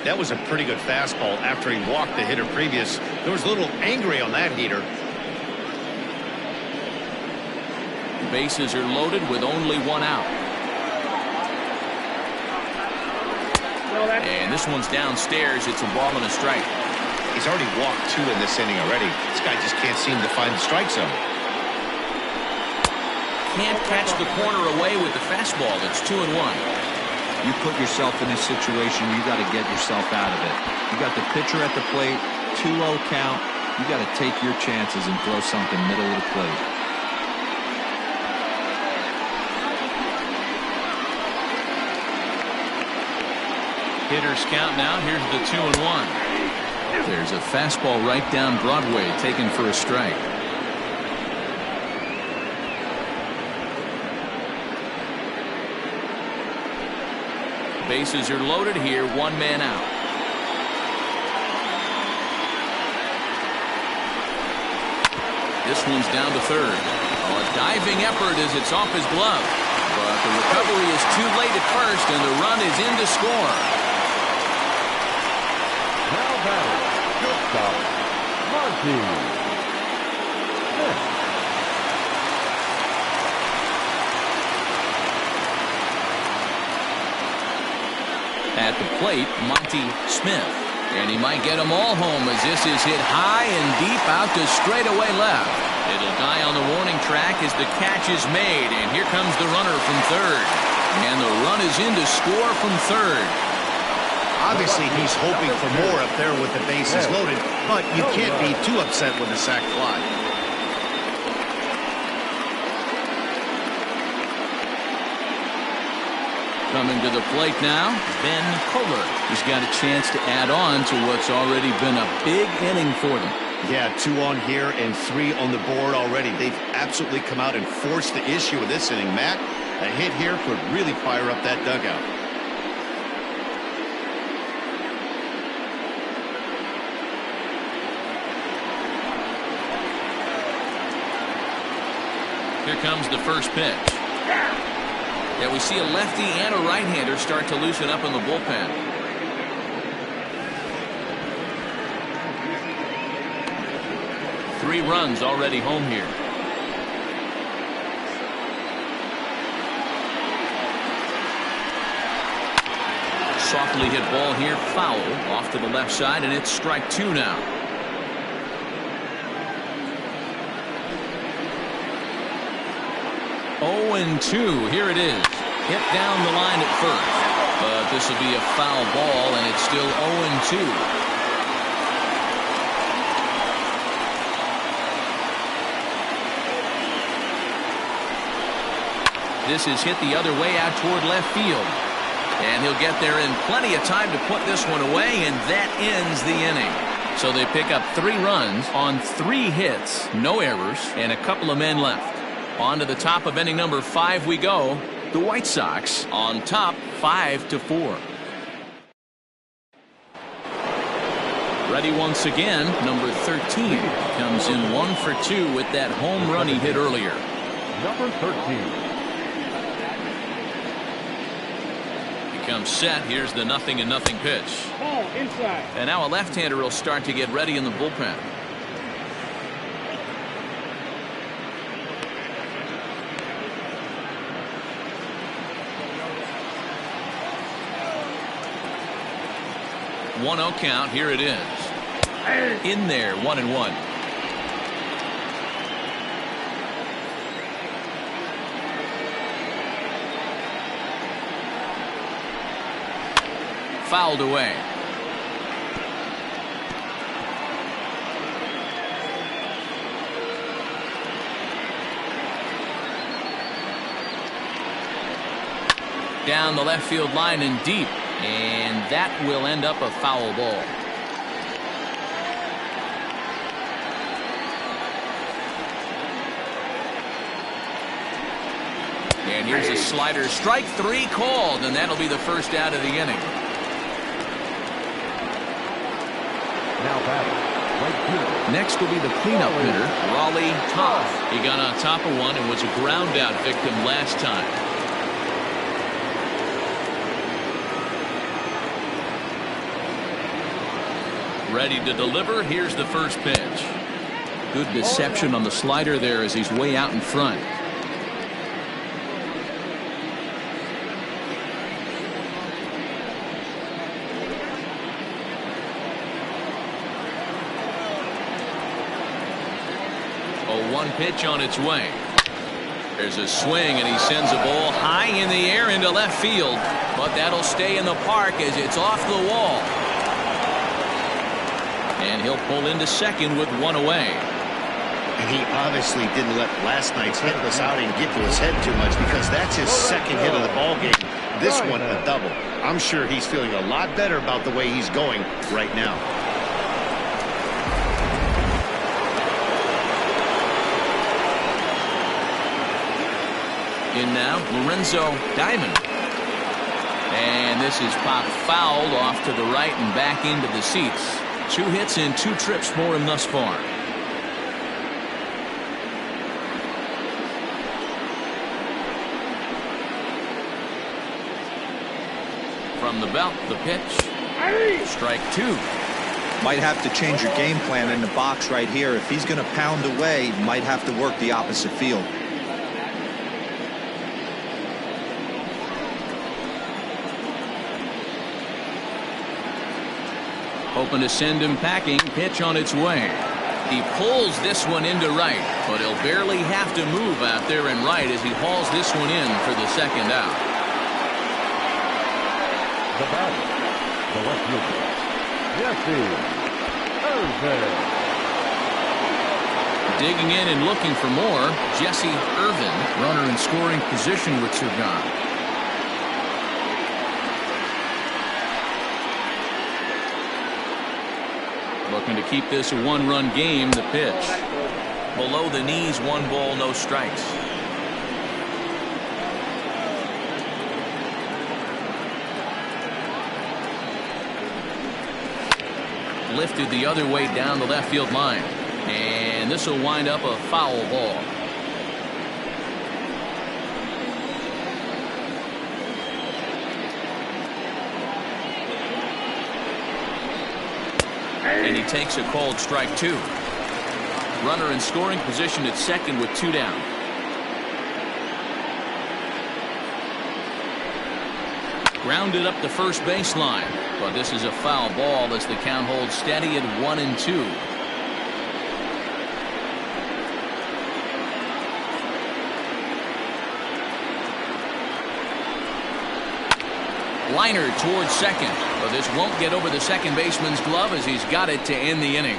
That was a pretty good fastball after he walked the hitter previous. There was a little angry on that heater. Bases are loaded with only one out. And this one's downstairs. It's a ball and a strike. He's already walked 2 in this inning already. This guy just can't seem to find the strike zone. Can't catch the corner away with the fastball. It's 2-1. You put yourself in this situation, you got to get yourself out of it. You got the pitcher at the plate, 2-0 count. You got to take your chances and throw something middle of the plate. Hitters count now. Here's the 2-1. There's a fastball right down Broadway, taken for a strike. Bases are loaded here. One man out. This one's down to third. Oh, a diving effort as it's off his glove. But the recovery is too late at first, and the run is in to score. Now batting, shortstop, Monty. At the plate, Monty Smith. And he might get them all home as this is hit high and deep out to straightaway left. It'll die on the warning track as the catch is made. And here comes the runner from third. And the run is in to score from third. Obviously, he's hoping for more up there with the bases loaded, but you can't be too upset with a sac fly. Coming to the plate now, Ben Kohler. He's got a chance to add on to what's already been a big inning for them. Yeah, 2 on here and 3 on the board already. They've absolutely come out and forced the issue of this inning. Matt, a hit here could really fire up that dugout. Here comes the first pitch. Yeah, we see a lefty and a right-hander start to loosen up in the bullpen. Three runs already home here. Softly hit ball here, foul off to the left side, and it's strike 2 now. 0-2. Here it is. Hit down the line at first. But this will be a foul ball, and it's still 0-2. This is hit the other way out toward left field. And he'll get there in plenty of time to put this one away, and that ends the inning. So they pick up 3 runs on 3 hits, no errors, and a couple of men left. On to the top of inning number 5 we go. The White Sox on top 5-4. Ready once again, number 13 comes in 1 for 2 with that home run he hit earlier. Number 13. Comes set. Here's the 0-0 pitch. Ball inside. And now a left-hander will start to get ready in the bullpen. One-0 count. Here it is. In there, 1-1. Fouled away. Down the left field line and deep, and that will end up a foul ball. And here's a slider. Strike 3 called, and that'll be the first out of the inning. Now batting, right fielder. Next will be the cleanup hitter, Raleigh Toth. He got on top of one and was a ground out victim last time. Ready to deliver. Here's the first pitch. Good deception on the slider there as he's way out in front. One pitch on its way. There's a swing, and he sends a ball high in the air into left field, but that'll stay in the park as it's off the wall. And he'll pull into second with 1 away. He obviously didn't let last night's hitless outing get to his head too much, because that's his second hit of the ball game. This one a double. I'm sure he's feeling a lot better about the way he's going right now. In now, Lorenzo Diamond. And this is popped fouled off to the right and back into the seats. 2 hits and 2 trips for him thus far. From the belt, the pitch. Strike 2. Might have to change your game plan in the box right here. If he's going to pound away, might have to work the opposite field. Hoping to send him packing. Pitch on its way. He pulls this one into right, but he'll barely have to move out there in right as he hauls this one in for the second out. The batter, the left fielder, Jesse Irvin. Digging in and looking for more, Jesse Irvin, runner in scoring position with 2 gone. Looking to keep this a 1-run game. The pitch. Below the knees, 1 ball, no strikes. Lifted the other way down the left field line. And this will wind up a foul ball. And he takes a called strike 2. Runner in scoring position at second with 2 down. Grounded up the first baseline, but this is a foul ball as the count holds steady at 1-2. Liner towards second. But this won't get over the second baseman's glove as he's got it to end the inning.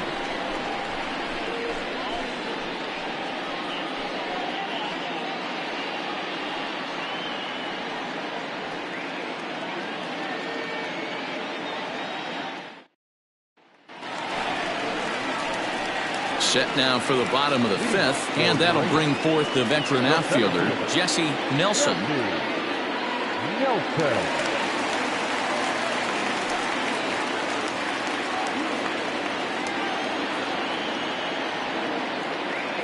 Set now for the bottom of the fifth, and that'll bring forth the veteran outfielder, Jesse Nelson.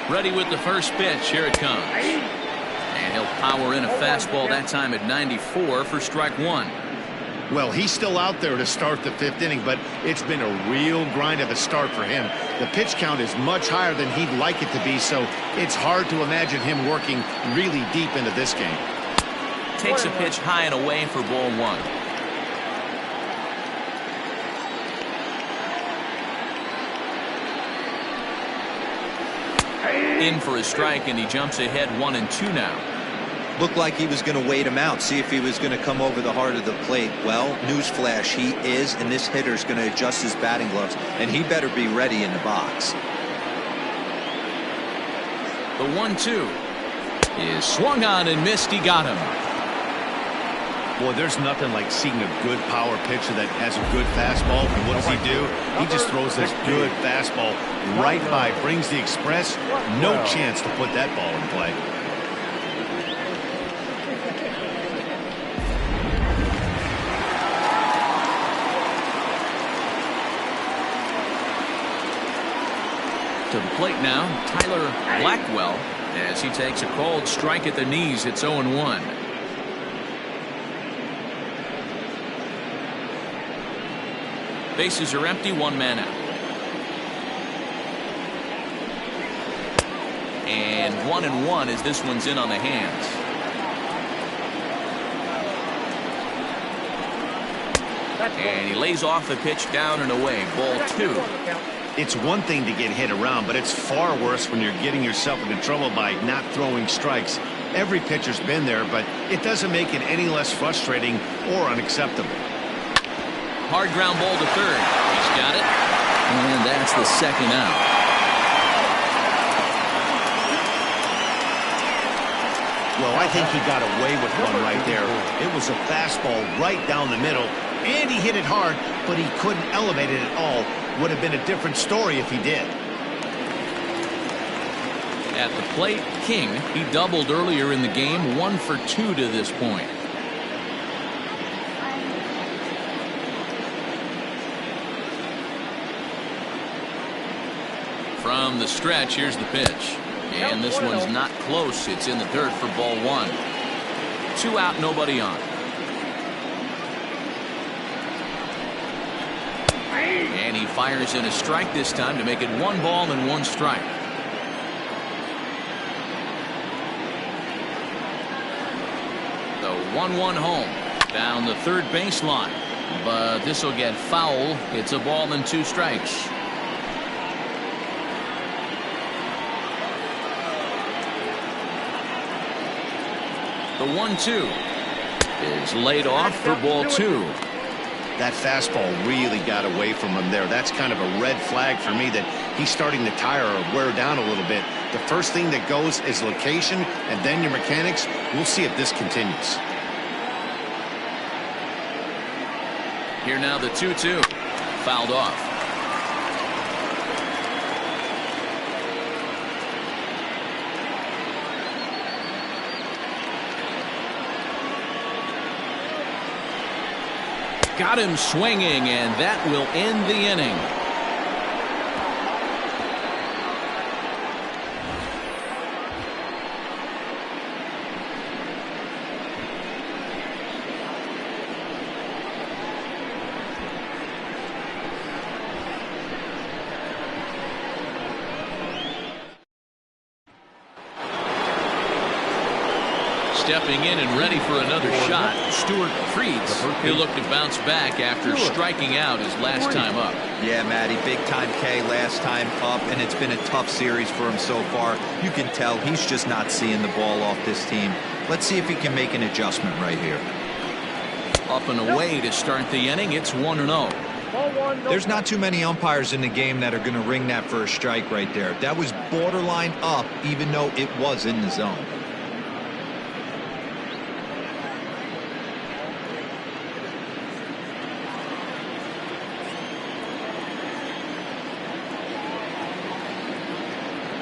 Ready with the first pitch. Here it comes. And he'll power in a fastball that time at 94 for strike one. Well, he's still out there to start the fifth inning, but it's been a real grind of a start for him. The pitch count is much higher than he'd like it to be, so it's hard to imagine him working really deep into this game. Takes a pitch high and away for ball one. In for a strike, and he jumps ahead 1-2 now. Looked like he was going to wait him out, see if he was going to come over the heart of the plate. Well, newsflash, he is, and this hitter's going to adjust his batting gloves, and he better be ready in the box. The 1-2 is swung on and missed. He got him. Boy, there's nothing like seeing a good power pitcher that has a good fastball. And what does he do? He just throws this good fastball right by, brings the express. No chance to put that ball in play. To the plate now, Tyler Blackwell, as he takes a called strike at the knees. It's 0-1. Bases are empty, one man out. And 1-1 as this one's in on the hands. And he lays off the pitch down and away. Ball two. It's one thing to get hit around, but it's far worse when you're getting yourself into trouble by not throwing strikes. Every pitcher's been there, but it doesn't make it any less frustrating or unacceptable. Hard ground ball to third. He's got it. And that's the second out. Well, I think he got away with one right there. It was a fastball right down the middle, and he hit it hard, but he couldn't elevate it at all. Would have been a different story if he did. At the plate, King. He doubled earlier in the game, 1 for 2 to this point. From the stretch, here's the pitch. And this one's not close. It's in the dirt for ball one. 2 out, nobody on. And he fires in a strike this time to make it 1 ball and 1 strike. The 1-1 home down the third baseline, but this will get foul. It's a ball and 2 strikes. The 1-2 is laid off for ball 2. That fastball really got away from him there. That's kind of a red flag for me that he's starting to tire or wear down a little bit. The first thing that goes is location and then your mechanics. We'll see if this continues. Here now the 2-2. Fouled off. Got him swinging, and that will end the inning. Stepping in and ready for another shot, Stuart Freeds. He'll look to bounce back after striking out his last time up. Yeah, Matty, big time K last time up, and it's been a tough series for him so far. You can tell he's just not seeing the ball off this team. Let's see if he can make an adjustment right here. Up and away to start the inning. It's 1-0. Ball one, no There's not strike. too many umpires in the game that are going to ring that first strike right there. That was borderline up, even though it was in the zone.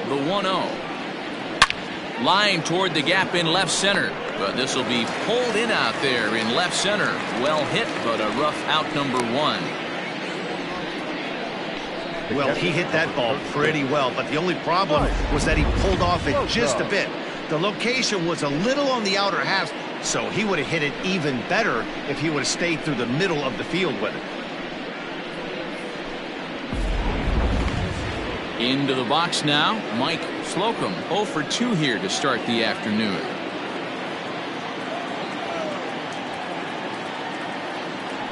The 1-0. Line toward the gap in left center. But this will be pulled in out there in left center. Well hit, but a rough out, number 1. Well, he hit that ball pretty well, but the only problem was that he pulled off it just a bit. The location was a little on the outer half, so he would have hit it even better if he would have stayed through the middle of the field with it. Into the box now, Mike Slocum. 0 for 2 here to start the afternoon.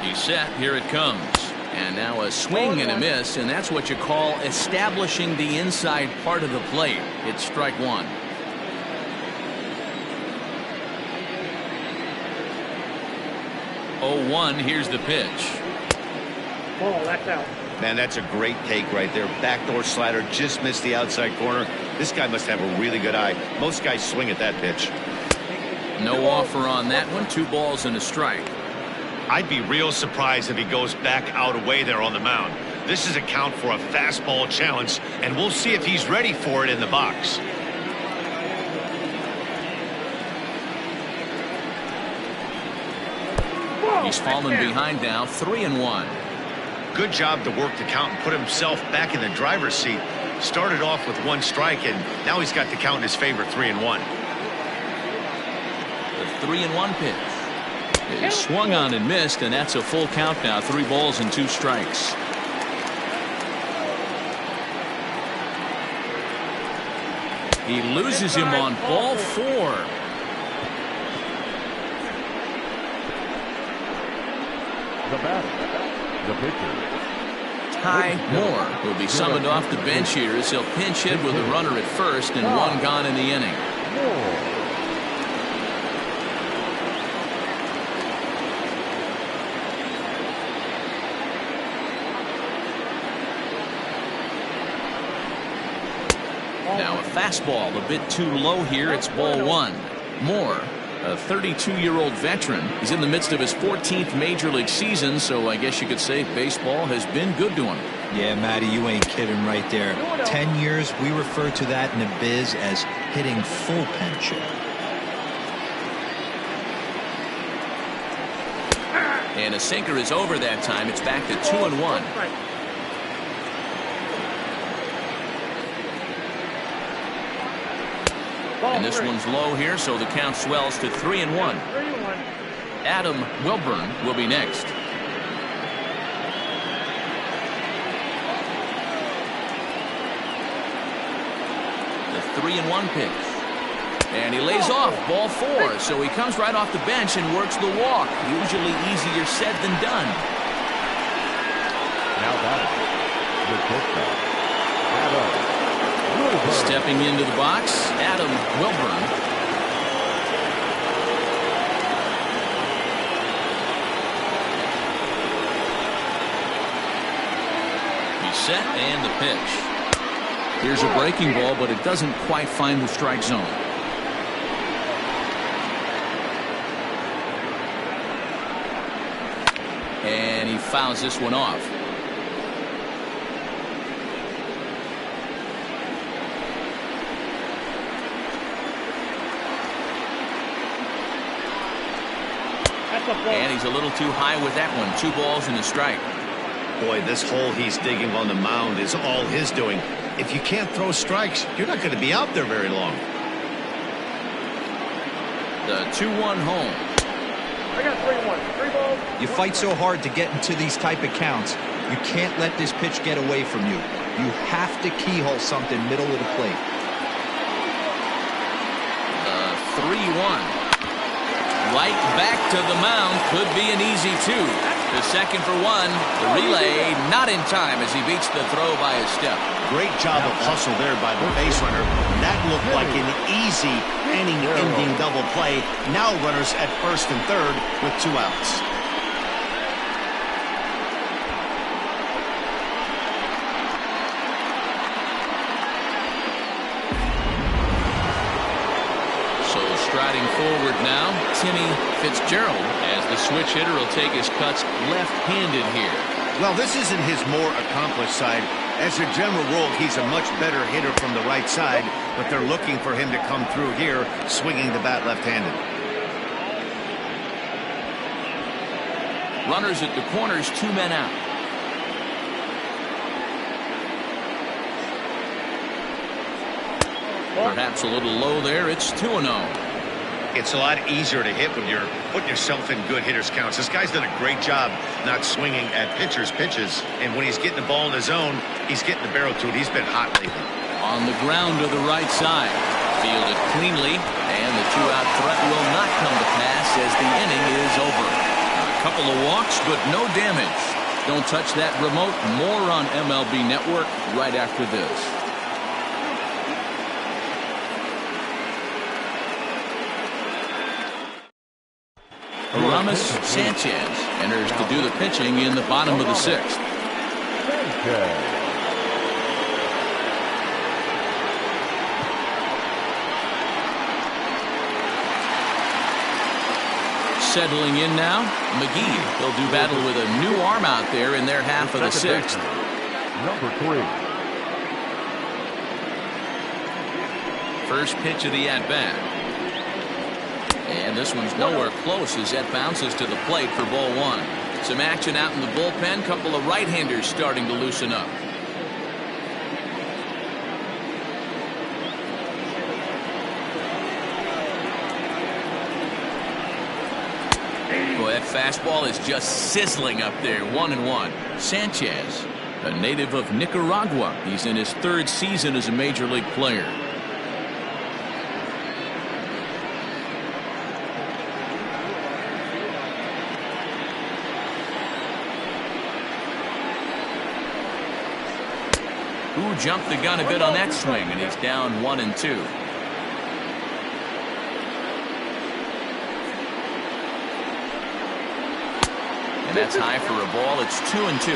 He's set. Here it comes. And now a swing and a miss, and that's what you call establishing the inside part of the plate. It's strike 1. Oh, 1. Here's the pitch. Ball, that's out. Man, that's a great take right there. Backdoor slider, just missed the outside corner. This guy must have a really good eye. Most guys swing at that pitch. No offer on that one. 2 balls and a strike. I'd be real surprised if he goes back out away there on the mound. This is a count for a fastball challenge, and we'll see if he's ready for it in the box. He's fallen behind now. 3-1. Good job to work the count and put himself back in the driver's seat. Started off with 1 strike, and now he's got the count in his favor, 3-1. The 3-1 pitch is swung on and missed, and that's a full count now. 3 balls and 2 strikes. He loses him on ball 4. The batter, the pitcher. Ty Moore will be summoned off the bench here as he'll pinch hit with a runner at first and 1 gone in the inning. Now a fastball a bit too low here. It's ball 1. Moore, a 32-year-old veteran, is in the midst of his 14th major league season, so I guess you could say baseball has been good to him. Yeah, Matty, you ain't kidding right there. 10 years, we refer to that in the biz as hitting full pension. And a sinker is over that time. It's back to 2-1. And this one's low here, so the count swells to 3-1. Adam Wilburn will be next. The 3-1 pitch. And he lays off ball 4, so he comes right off the bench and works the walk. Usually easier said than done. Now batting, the pitcher, Adam Wilburn. Stepping into the box, Adam Wilburn. He's set, and the pitch. Here's a breaking ball, but it doesn't quite find the strike zone. And he fouls this one off. And he's a little too high with that one. 2 balls and a strike. Boy, this hole he's digging on the mound is all his doing. If you can't throw strikes, you're not going to be out there very long. The 2-1 home. I got 3-1. 3 balls. You fight so hard to get into these type of counts. You can't let this pitch get away from you. You have to keyhole something middle of the plate. The 3-1. Right back to the mound. Could be an easy 2. The second for 1. The relay not in time as he beats the throw by a step. Great job of hustle there by the base runner. That looked like an easy inning-ending double play. Now runners at first and third with 2 outs. forward now, Timmy Fitzgerald, as the switch hitter will take his cuts left-handed here. Well, this isn't his more accomplished side. As a general rule, he's a much better hitter from the right side, but they're looking for him to come through here, swinging the bat left-handed. Runners at the corners, 2 men out. Perhaps a little low there. It's 2-0. It's a lot easier to hit when you're putting yourself in good hitters counts. This guy's done a great job not swinging at pitchers' pitches. And when he's getting the ball in his zone, he's getting the barrel to it. He's been hot lately. On the ground to the right side. Fielded cleanly. And the 2-out threat will not come to pass as the inning is over. A couple of walks, but no damage. Don't touch that remote. More on MLB Network right after this. Aramis Sanchez enters to do the pitching in the bottom of the 6th. Settling in now, McGee. He'll do battle with a new arm out there in their half of the 6th. Number 3. First pitch of the at-bat. And this one's nowhere close as that bounces to the plate for ball 1. Some action out in the bullpen. Couple of right-handers starting to loosen up. Boy, that fastball is just sizzling up there. 1-1. Sanchez, a native of Nicaragua. He's in his 3rd season as a major league player. Who jumped the gun a bit on that swing, and he's down 1-2. And that's high for a ball. It's 2-2.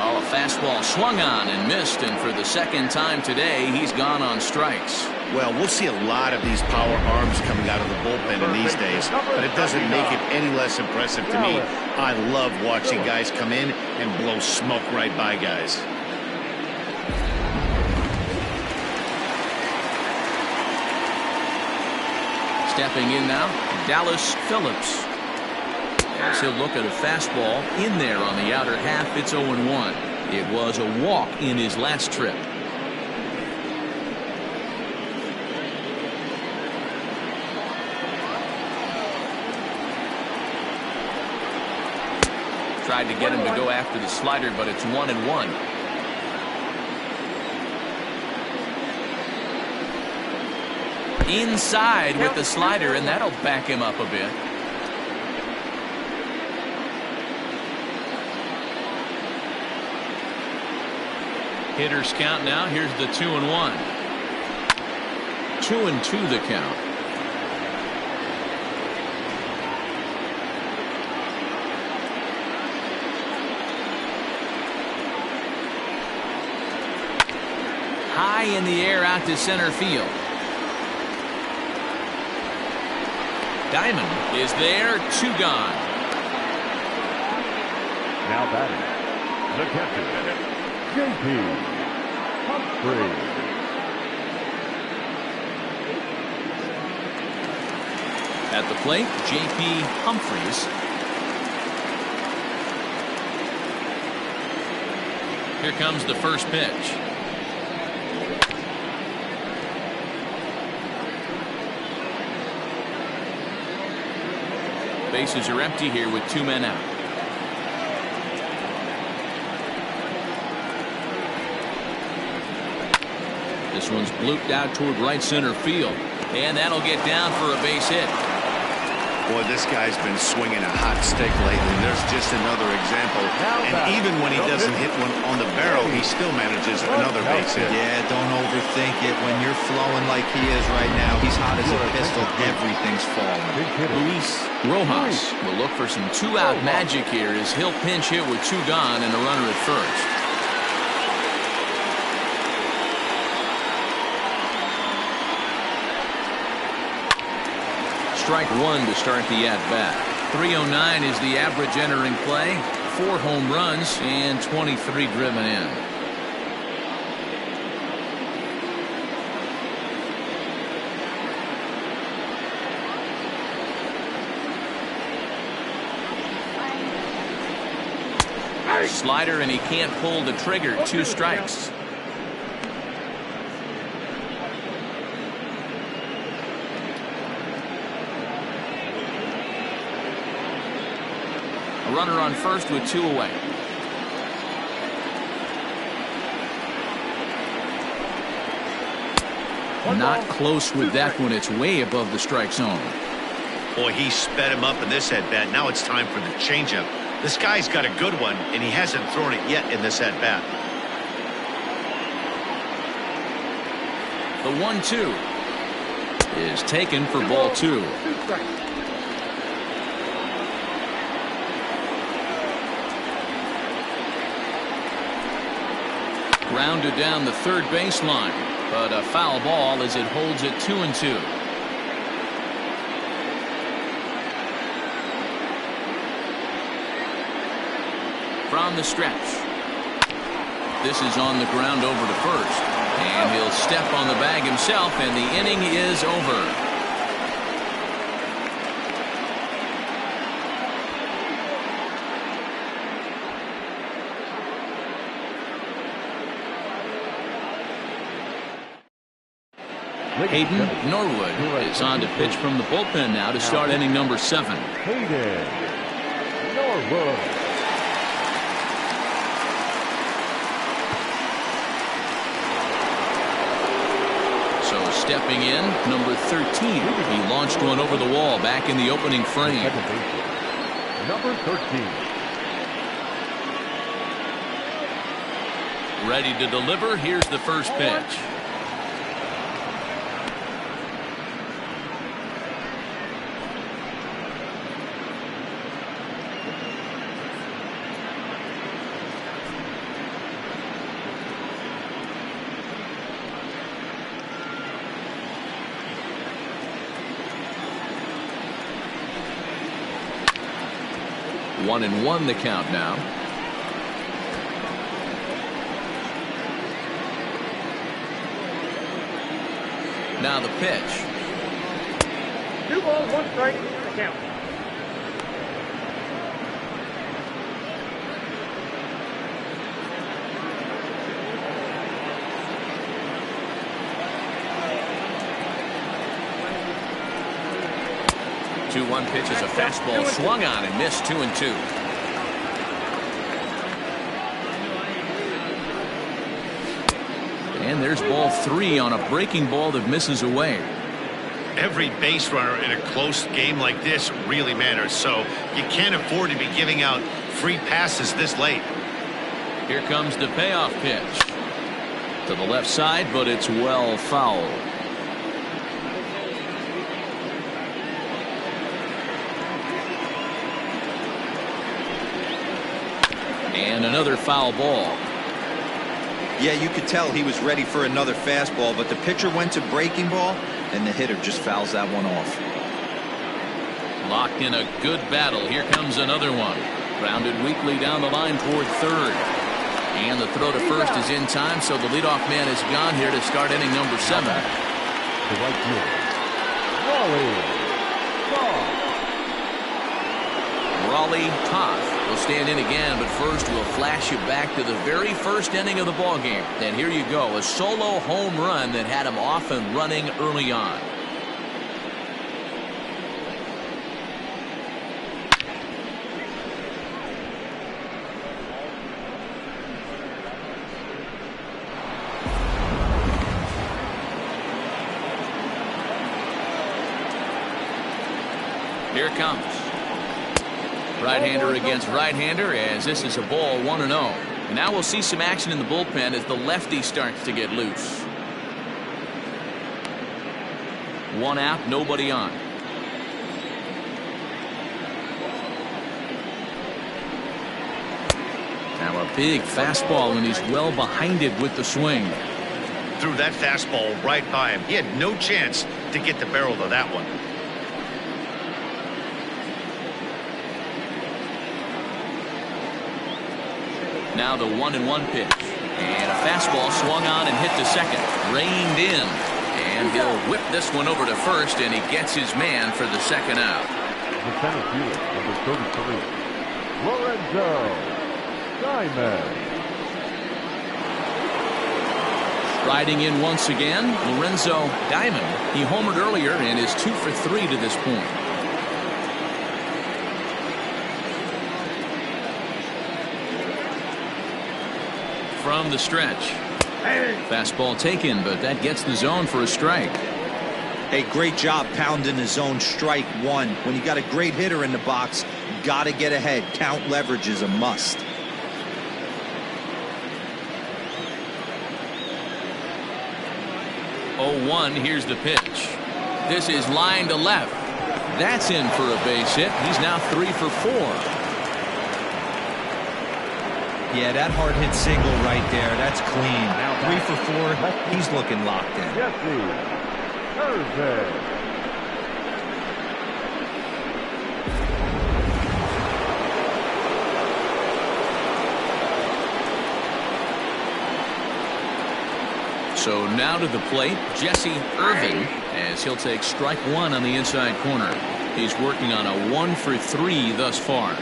Oh, a fastball swung on and missed, and for the 2nd time today, he's gone on strikes. Well, we'll see a lot of these power arms coming out of the bullpen in these days, but it doesn't make it any less impressive to me. I love watching guys come in and blow smoke right by guys. Stepping in now, Dallas Phillips. As he'll look at a fastball in there on the outer half, it's 0-1. It was a walk in his last trip. Tried to get him to go after the slider, but it's 1-1. Inside with the slider, and that'll back him up a bit. Hitters count now. Here's the 2-1. 2-2 the count. High in the air out to center field. Diamond is there, 2 gone. Now batting, the catcher, J.P. Humphries. At the plate, J.P. Humphries. Here comes the first pitch. Bases are empty here with 2 men out. This one's blooped out toward right center field, and that'll get down for a base hit. Boy, this guy's been swinging a hot stick lately. There's just another example. And even when he doesn't hit one on the barrel, he still manages another base hit. Yeah, don't overthink it. When you're flowing like he is right now, he's hot as a pistol. Everything's falling. Luis Rojas will look for some 2-out magic here as he'll pinch hit with 2 gone and a runner at first. strike one to start the at-bat. 309 is the average entering play. 4 home runs and 23 driven in. Slider, and he can't pull the trigger. 2 strikes. A runner on first with 2 away. Not close with that one. It's way above the strike zone. Boy, he sped him up in this at-bat. Now it's time for the changeup. This guy's got a good one, and he hasn't thrown it yet in this at-bat. The 1-2 is taken for ball 2. Grounded down the third baseline, but a foul ball as it holds it 2-2. From the stretch. This is on the ground over to first, and he'll step on the bag himself, and the inning is over. Hayden Norwood is on to pitch from the bullpen now to start inning number 7. Hayden Norwood. So stepping in, number 13. He launched one over the wall back in the opening frame. Number 13. Ready to deliver. Here's the first pitch. One and one the count now. Now the pitch. 2 balls, 1 strike, the count. One pitch is a fastball swung on and missed. 2-2. And there's ball 3 on a breaking ball that misses away. Every base runner in a close game like this really matters, so you can't afford to be giving out free passes this late. Here comes the payoff pitch to the left side, but it's well fouled. And another foul ball. Yeah, you could tell he was ready for another fastball, but the pitcher went to breaking ball, and the hitter just fouls that one off. Locked in a good battle. Here comes another one. Grounded weakly down the line toward third. And the throw to first is in time, so the leadoff man is gone here to start inning number 7. The right fielder, Raleigh Toth will stand in again, but first we'll flash you back to the very first inning of the ball game. And here you go, a solo home run that had him off and running early on. Here it comes. Right-hander against right-hander, as this is a ball 1-0. And now we'll see some action in the bullpen as the lefty starts to get loose. 1 out, nobody on. Now a big fastball, and he's well behind it with the swing. Threw that fastball right by him. He had no chance to get the barrel to that one. Now the 1-1 pitch. And a fastball swung on and hit to second. Reined in. And he'll whip this one over to first, and he gets his man for the second out. The center fielder, number 33, Lorenzo Diamond. Riding in once again, Lorenzo Diamond. He homered earlier and is 2 for 3 to this point. From the stretch. Fastball taken, but that gets the zone for a strike. Hey, great job pounding the zone. Strike one. When you got a great hitter in the box, got to get ahead. Count leverage is a must. 0-1, here's the pitch. This is line to left. That's in for a base hit. He's now 3 for 4. Yeah, that hard hit single right there. That's clean. 3 for 4. He's looking locked in. Thursday. So now to the plate, Jesse Irvin, as he'll take strike one on the inside corner. He's working on a 1 for 3 thus far.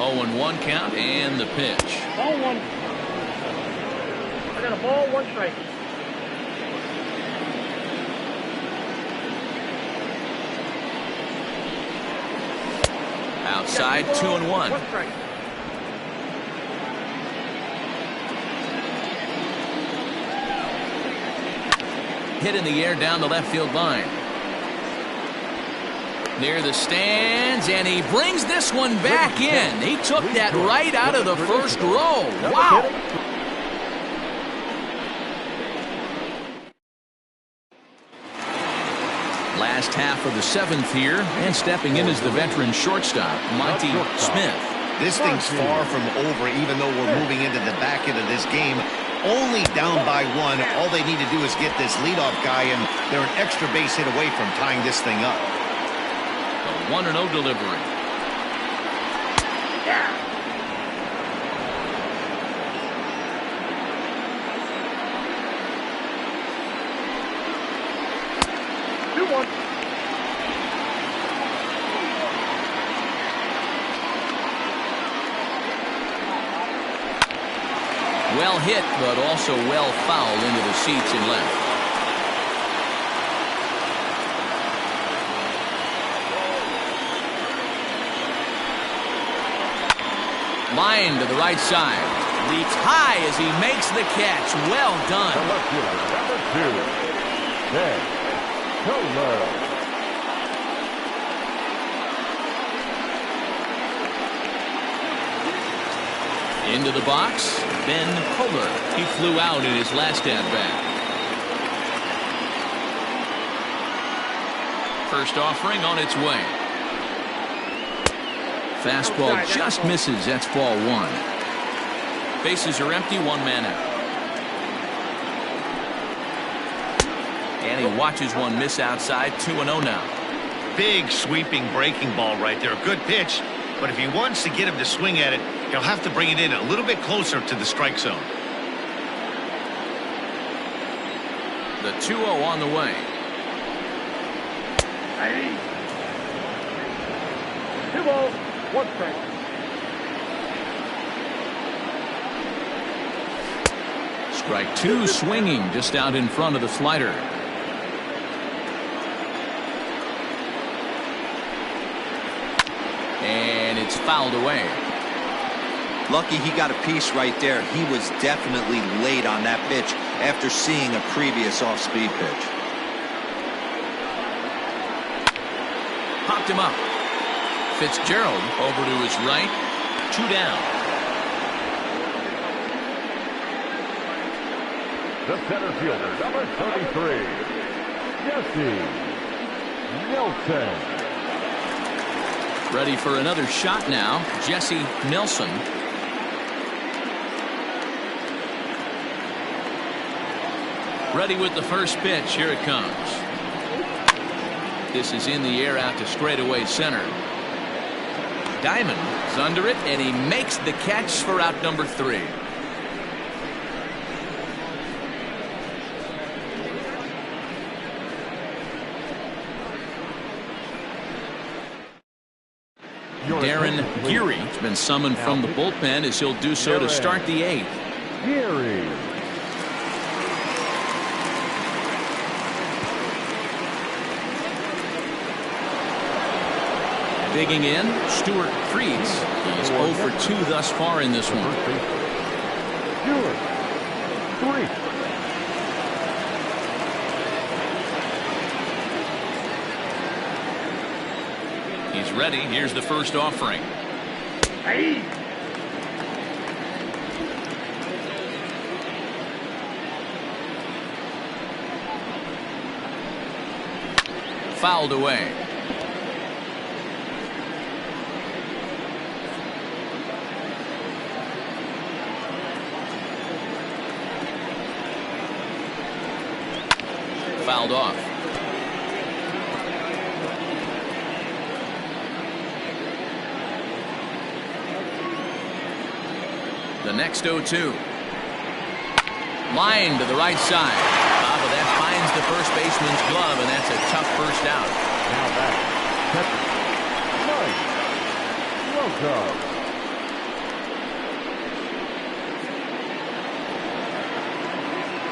Oh, and 1 count, and the pitch. Ball 1. I got a ball, 1 strike. Outside, 2-1. 1 strike. Hit in the air down the left field line. Near the stands, and he brings this one back in. He took that right out of the first row. Wow. Last half of the 7th here, and stepping in is the veteran shortstop, Monty Smith. This thing's far from over, even though we're moving into the back end of this game. Only down by 1. All they need to do is get this leadoff guy, and they're an extra base hit away from tying this thing up. A 1-0 delivery. Yeah. Well hit, but also well fouled into the seats and left. Line to the right side. Leaps high as he makes the catch. Well done. Into the box, Ben Kohler. He flew out in his last at-bat. First offering on its way. Fastball just misses. That's ball 1. Bases are empty, 1 man out. And he watches one miss outside. 2-0 now. Big sweeping breaking ball right there. A good pitch, but if he wants to get him to swing at it, he'll have to bring it in a little bit closer to the strike zone. The 2-0 on the way. 2 balls, 1 strike. Strike 2, swinging just out in front of the slider. And it's fouled away. Lucky he got a piece right there. He was definitely late on that pitch after seeing a previous off-speed pitch. Popped him up. Fitzgerald over to his right. 2 down. The center fielder, number 33, Jesse Nelson. Ready for another shot now. Jesse Nelson. Ready with the first pitch. Here it comes. This is in the air out to straightaway center. Diamond is under it, and he makes the catch for out number 3. Darren Geary has been summoned from the bullpen as he'll do so to start the 8th. Geary. Digging in, Stuart Freeds. He's 0 for 2 thus far in this one. Stuart Freeds. He's ready. Here's the first offering. Hey. Fouled away. Fouled off. The next 0-2. Line to the right side. But that finds the first baseman's glove, and that's a tough first out. Now back. Mike Slocum.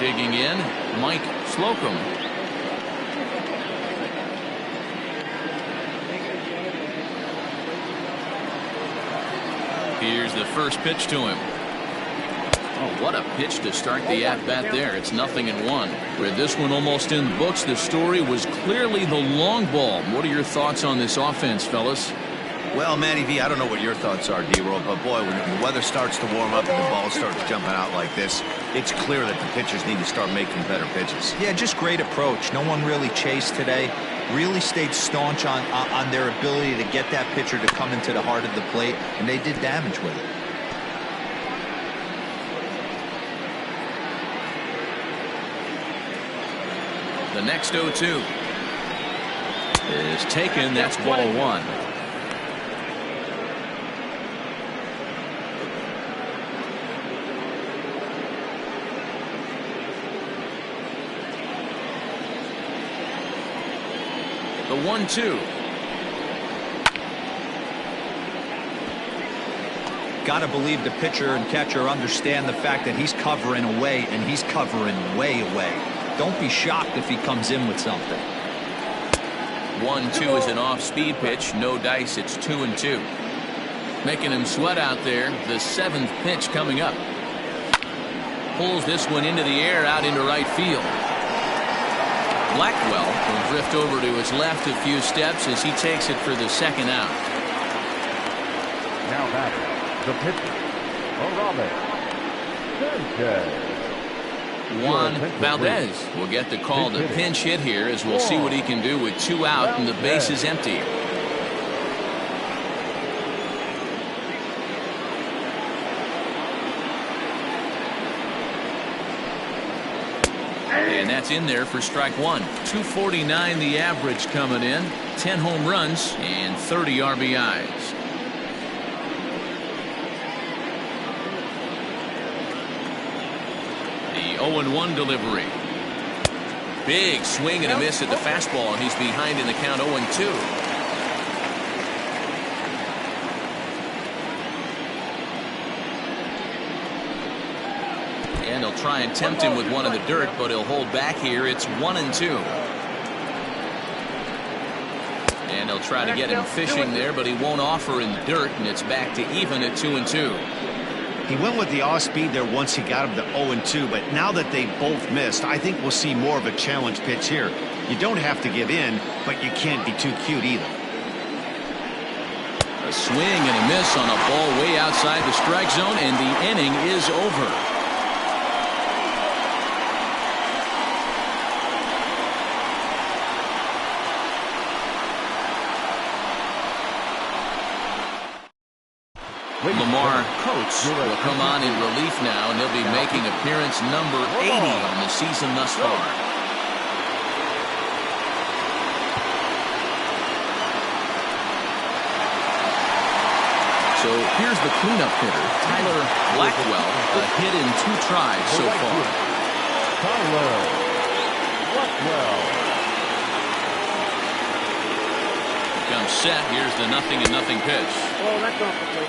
Digging in, Mike Slocum. Here's the first pitch to him. Oh, what a pitch to start the at-bat there. It's 0-1. With this one almost in the books, the story was clearly the long ball. What are your thoughts on this offense, fellas? Well, Matty V, I don't know what your thoughts are, D-Roll, but boy, when the weather starts to warm up and the ball starts jumping out like this, it's clear that the pitchers need to start making better pitches. Yeah, just great approach. No one really chased today. Really stayed staunch on their ability to get that pitcher to come into the heart of the plate, and they did damage with it. The next 0-2 is taken. That's ball 1. The 1-2. Got to believe the pitcher and catcher understand the fact that he's covering away, and he's covering way away. Don't be shocked if he comes in with something. 1-2 is an off-speed pitch. No dice. It's 2-2. Making him sweat out there. The 7th pitch coming up. Pulls this one into the air out into right field. Blackwell will drift over to his left a few steps as he takes it for the 2nd out. Now back. The pitcher. Robert Sanchez. Juan Valdez will get the call to pinch hit here as we'll see what he can do with 2 out and the base is empty. And that's in there for strike 1. 249 the average coming in. 10 home runs and 30 RBIs. The 0-1 delivery. Big swing and a miss at the fastball, and he's behind in the count 0-2. And he'll try and tempt him with one in the dirt, but he'll hold back here. It's 1-2. And he'll try to get him fishing there, but he won't offer in the dirt, and it's back to even at 2-2. He went with the off speed there once he got him to 0-2, but now that they both missed, I think we'll see more of a challenge pitch here. You don't have to give in, but you can't be too cute either. A swing and a miss on a ball way outside the strike zone, and the inning is over. Lamar Coates will come on in relief now, and he'll be making appearance number 80 on the season thus far. So here's the cleanup hitter, Tyler Blackwell, a hit in 2 tries so far. Tyler Blackwell. Comes set. Here's the 0-0 pitch. Oh, that's off the plate.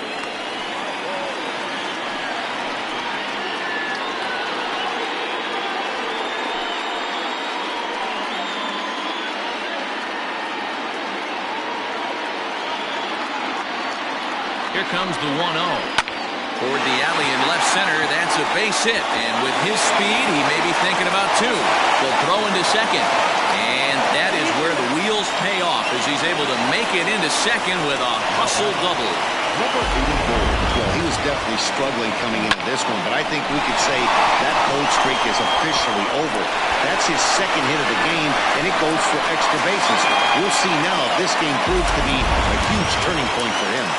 Here comes the 1-0. Toward the alley in left center. That's a base hit. And with his speed, he may be thinking about 2. He'll throw into second. And that is where the wheels pay off as he's able to make it into second with a hustle double. Well, he was definitely struggling coming into this one, but I think we could say that cold streak is officially over. That's his second hit of the game, and it goes for extra bases. We'll see now if this game proves to be a huge turning point for him.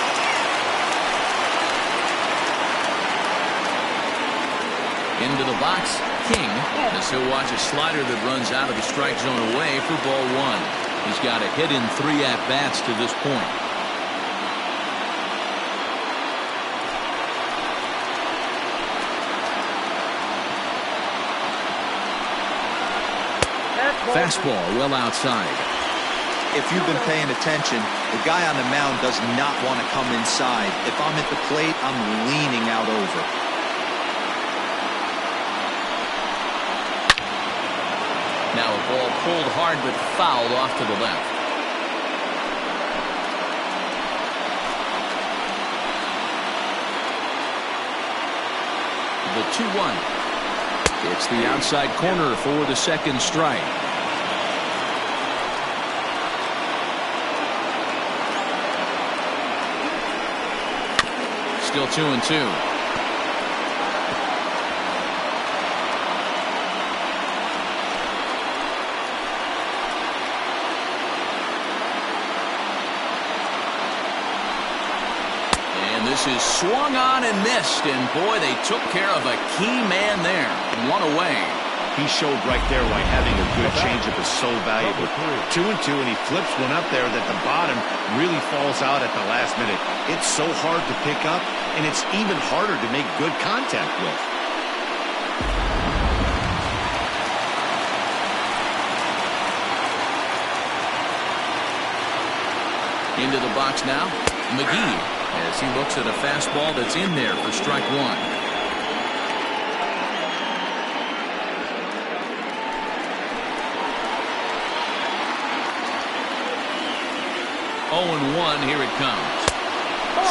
Into the box, King, as he'll watch a slider that runs out of the strike zone away for ball 1. He's got a hit in 3 at-bats to this point. Fastball well outside. If you've been paying attention, the guy on the mound does not want to come inside. If I'm at the plate, I'm leaning out over. Now a ball pulled hard but fouled off to the left. The 2-1. It's the outside corner for the second strike. Still 2-2. This is swung on and missed, and boy, they took care of a key man there. 1 away. He showed right there why having a good changeup is so valuable. 2-2, and he flips one up there that the bottom really falls out at the last minute. It's so hard to pick up, and it's even harder to make good contact with. Into the box now, McGee, as he looks at a fastball that's in there for strike 1. 0-1, here it comes.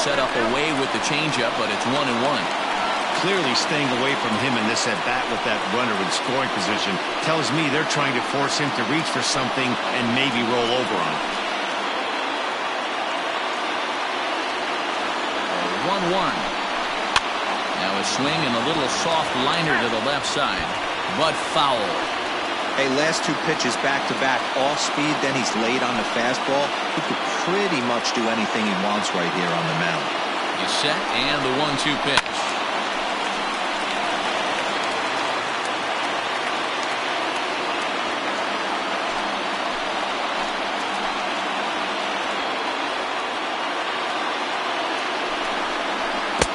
Set up away with the changeup, but it's 1-1. Clearly staying away from him in this at-bat with that runner in scoring position tells me they're trying to force him to reach for something and maybe roll over on it. 1-1. Now a swing and a little soft liner to the left side, but foul. Hey, last 2 pitches back-to-back, off speed, then he's laid on the fastball. He could pretty much do anything he wants right here on the mound. He's set, and the 1-2 pitch.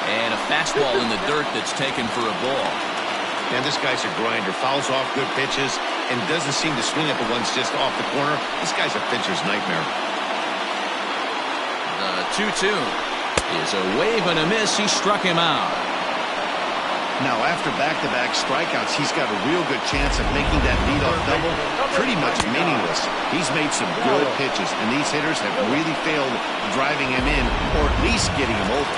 And a fastball in the dirt that's taken for a ball. And this guy's a grinder. Fouls off good pitches and doesn't seem to swing at the ones just off the corner. This guy's a pitcher's nightmare. The 2-2 is a wave and a miss. He struck him out. Now, after back-to-back strikeouts, he's got a real good chance of making that leadoff double pretty much meaningless. He's made some good pitches, and these hitters have really failed driving him in or at least getting him over.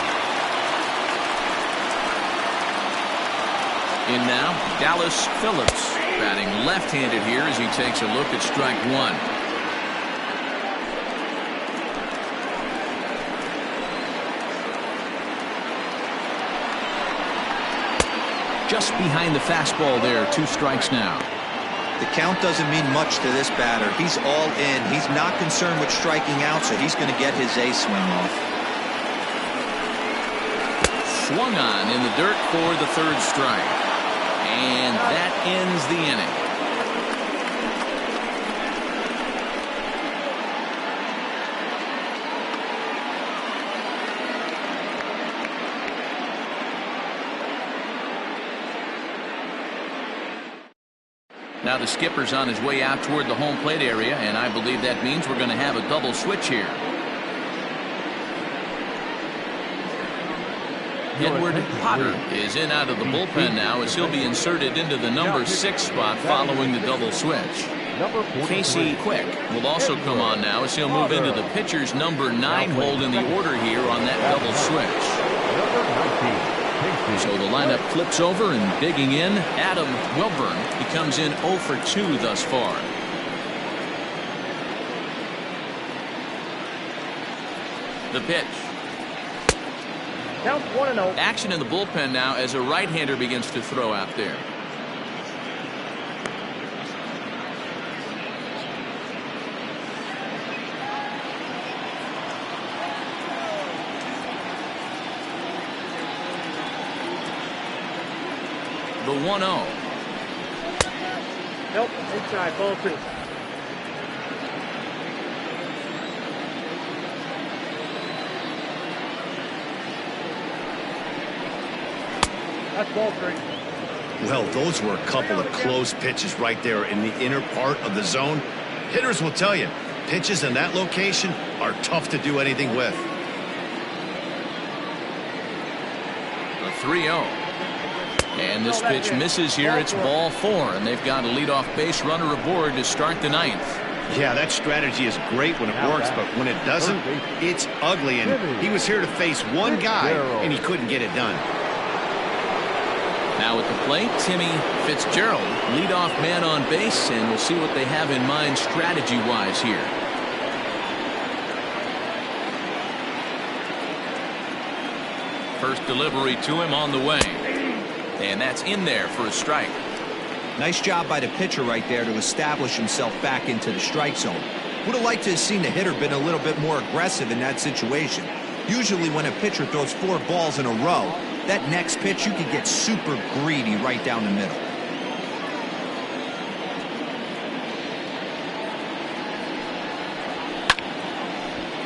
In now, Dallas Phillips, batting left-handed here as he takes a look at strike 1. Just behind the fastball there, 2 strikes now. The count doesn't mean much to this batter. He's all in. He's not concerned with striking out, so he's going to get his A swing off. Swung on in the dirt for the 3rd strike. And that ends the inning. Now the skipper's on his way out toward the home plate area, and I believe that means we're going to have a double switch here. Edward Potter is in out of the bullpen now as he'll be inserted into the number 6 spot following the double switch. Casey Quick will also come on now as he'll move into the pitcher's number 9 hold in the order here on that double switch. So the lineup flips over, and digging in, Adam Wilburn. He comes in 0 for 2 thus far. The pitch. Count 1-0. Action in the bullpen now as a right-hander begins to throw out there. The 1-0. Nope, inside, ball 2. That's ball 3. Well, those were a couple of close pitches right there in the inner part of the zone. Hitters will tell you, pitches in that location are tough to do anything with. The 3-0. And this pitch misses here. It's ball 4, and they've got a leadoff base runner aboard to start the 9th. Yeah, that strategy is great when it works, but when it doesn't, it's ugly. And he was here to face one guy, and he couldn't get it done. Now at the plate, Timmy Fitzgerald, leadoff man on base, and we'll see what they have in mind strategy-wise here. First delivery to him on the way. And that's in there for a strike. Nice job by the pitcher right there to establish himself back into the strike zone. Would have liked to have seen the hitter been a little bit more aggressive in that situation. Usually when a pitcher throws 4 balls in a row, that next pitch you could get super greedy right down the middle.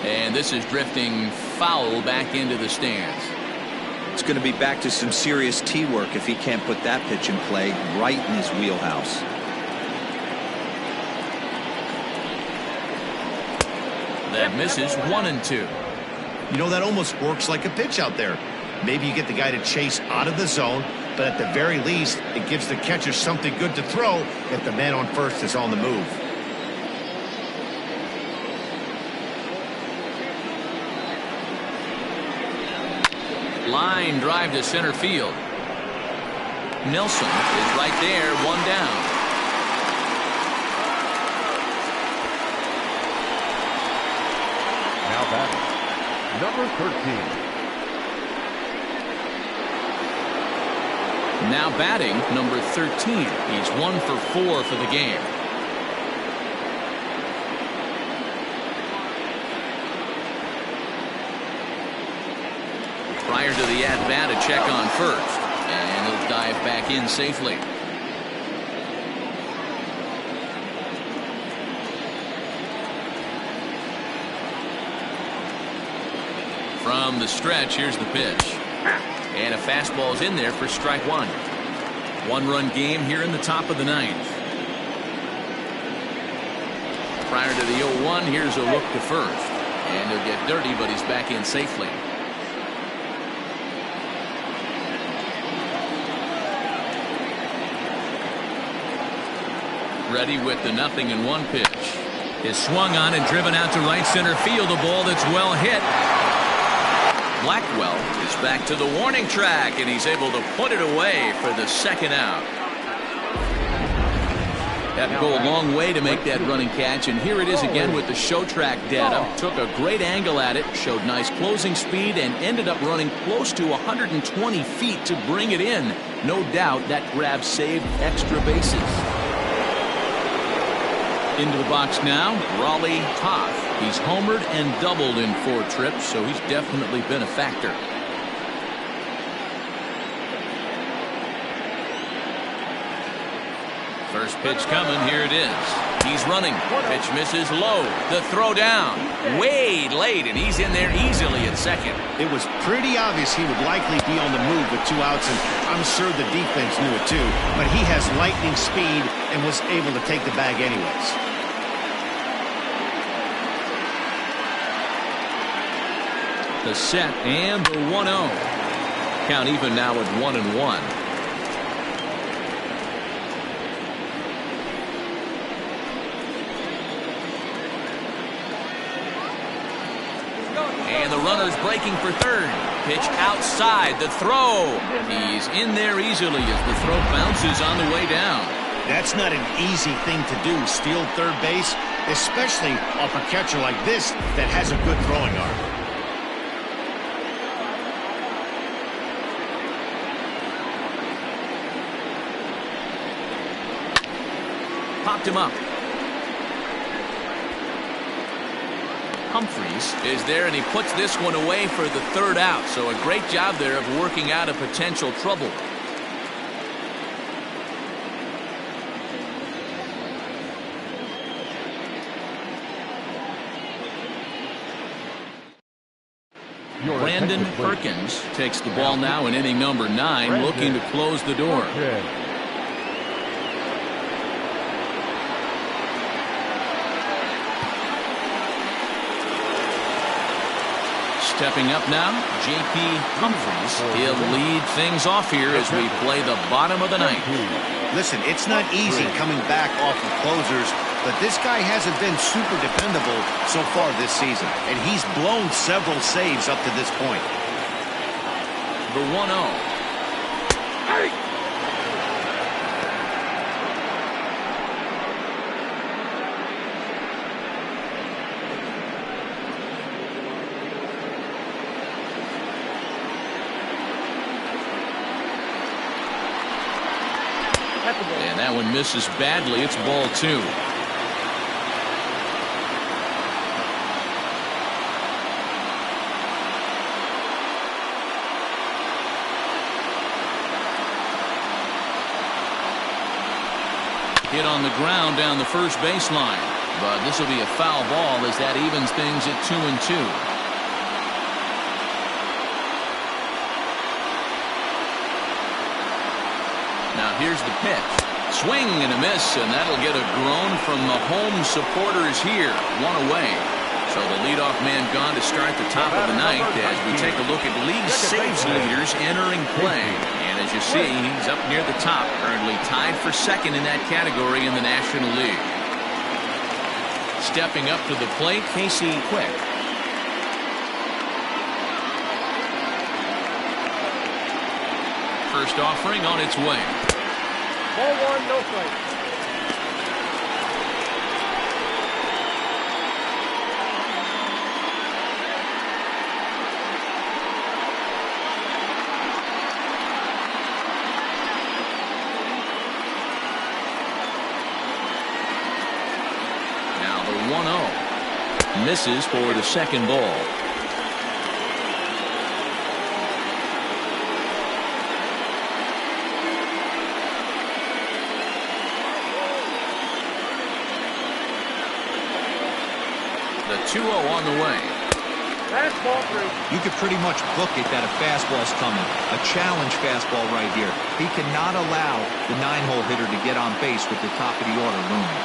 And this is drifting foul back into the stands. It's going to be back to some serious tee work if he can't put that pitch in play right in his wheelhouse. That misses 1-2. You know, that almost works like a pitch out there. Maybe you get the guy to chase out of the zone, but at the very least, it gives the catcher something good to throw if the man on first is on the move. Line drive to center field. Nelson is right there, 1 down. Now batting, number 13. Now batting, number 13. He's 1 for 4 for the game. Prior to the at-bat, a check on first, and he'll dive back in safely. From the stretch, here's the pitch. And a fastball's in there for strike 1. 1-run game here in the top of the 9th. Prior to the 0-1, here's a look to first. And he'll get dirty, but he's back in safely. Ready with the 0-1 pitch. Is swung on and driven out to right center field. A ball that's well hit. Blackwell is back to the warning track, and he's able to put it away for the 2nd out. Had to go a long way to make that running catch, and here it is again with the show track data. Took a great angle at it, showed nice closing speed, and ended up running close to 120 feet to bring it in. No doubt that grab saved extra bases. Into the box now, Raleigh Toth. He's homered and doubled in 4 trips, so he's definitely been a factor. First pitch coming. Here it is. He's running. Pitch misses low. The throw down. Way late, and he's in there easily at second. It was pretty obvious he would likely be on the move with 2 outs, and I'm sure the defense knew it too. But he has lightning speed and was able to take the bag anyways. The set and the 1-0. Count even now at 1-1. And the runner's breaking for third. Pitch outside. The throw. He's in there easily as the throw bounces on the way down. That's not an easy thing to do, steal third base, especially off a catcher like this that has a good throwing arm. Popped him up. Humphreys is there, and he puts this one away for the third out. So a great job there of working out a potential trouble. Brandon Perkins takes the ball now in inning number 9, looking to close the door. Stepping up now, J.P. Humphreys. He'll lead things off here as we play the bottom of the ninth. Listen, it's not easy coming back off of closers, but this guy hasn't been super dependable so far this season, and he's blown several saves up to this point. The 1-0. And that one misses badly. It's ball 2. Hit on the ground down the first baseline, but this will be a foul ball as that evens things at 2-2. Now here's the pitch. Swing and a miss, and that'll get a groan from the home supporters here. 1 away. So the leadoff man gone to start the top of the ninth as we take a look at league saves leaders entering play. And as you see, he's up near the top, currently tied for second in that category in the National League. Stepping up to the plate, Casey Quick. First offering on its way. Ball 1, no strike. Now the 1-0. Misses for the second ball. The 2-0 on the way. Fastball 3. You could pretty much book it that a fastball's coming. A challenge fastball right here. He cannot allow the 9-hole hitter to get on base with the top of the order looming.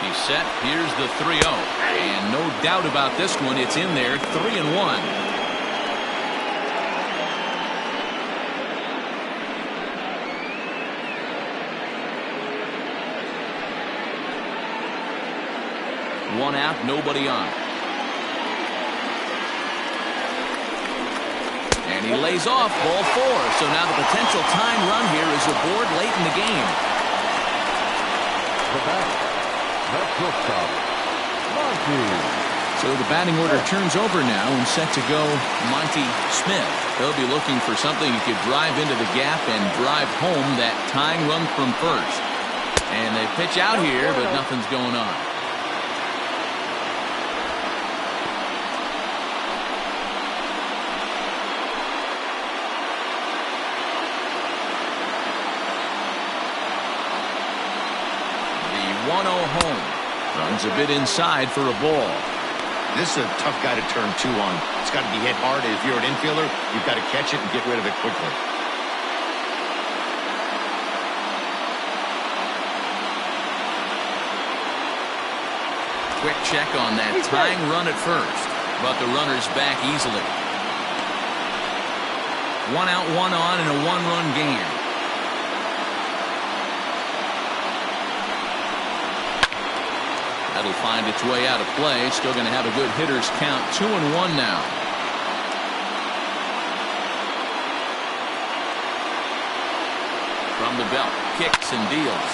He's set. Here's the 3-0. And no doubt about this one. It's in there. 3-1. One out, nobody on. And he lays off, ball 4. So now the potential time run here is aboard late in the game. The bat, the shortstop, Monty. So the batting order turns over now and set to go Monty Smith. He'll be looking for something he could drive into the gap and drive home that tying run from first. And they pitch out here, but nothing's going on. Comes a bit inside for a ball. This is a tough guy to turn 2 on. It's got to be hit hard. If you're an infielder, you've got to catch it and get rid of it quickly. Quick check on that tying run at first, but the runner's back easily. 1 out, 1 on, and a 1-run game. That'll find its way out of play. Still going to have a good hitter's count. 2-1 now. From the belt, kicks and deals.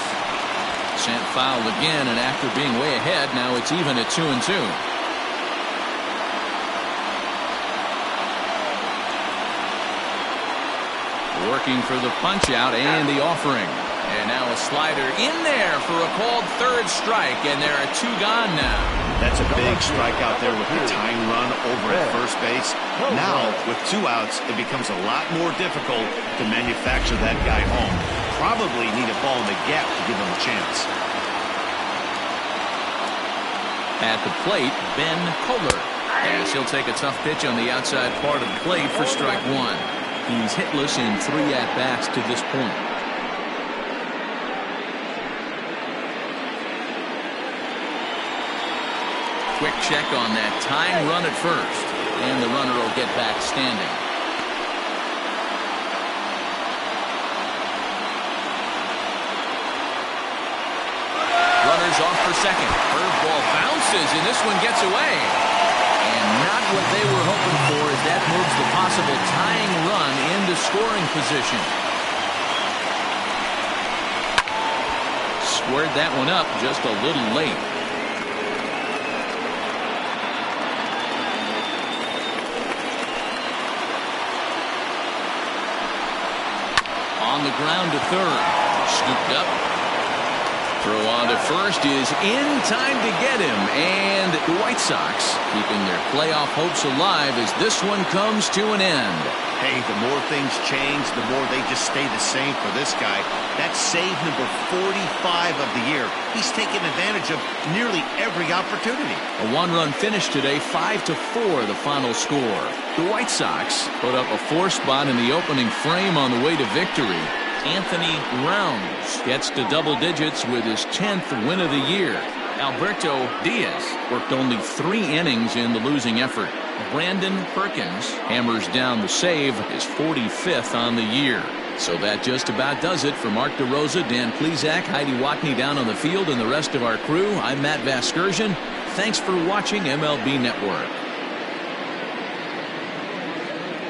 Sent foul again, and after being way ahead, now it's even at 2-2. Working for the punch out and the offering. And now a slider in there for a called third strike, and there are 2 gone now. That's a big strike out there with the tying run over at first base. Now, with 2 outs, it becomes a lot more difficult to manufacture that guy home. Probably need a ball in the gap to give him a chance. At the plate, Ben Kohler. As he'll take a tough pitch on the outside part of the plate for strike 1. He's hitless in 3 at-bats to this point. Quick check on that tying run at first, and the runner will get back standing. Runners off for second. Curveball bounces, and this one gets away. And not what they were hoping for, as that moves the possible tying run into scoring position. Squared that one up just a little late. On the ground to third. Scooped up. Throw on to first is in time to get him. And the White Sox keeping their playoff hopes alive as this one comes to an end. Hey, the more things change, the more they just stay the same for this guy. That's save number 45 of the year. He's taken advantage of nearly every opportunity. A 1-run finish today, 5-4 the final score. The White Sox put up a 4 spot in the opening frame on the way to victory. Anthony Rounds gets to double digits with his 10th win of the year. Alberto Diaz worked only 3 innings in the losing effort. Brandon Perkins hammers down the save, his 45th on the year. So that just about does it for Mark DeRosa, Dan Plesac, Heidi Watney down on the field, and the rest of our crew. I'm Matt Vasgersian. Thanks for watching MLB Network.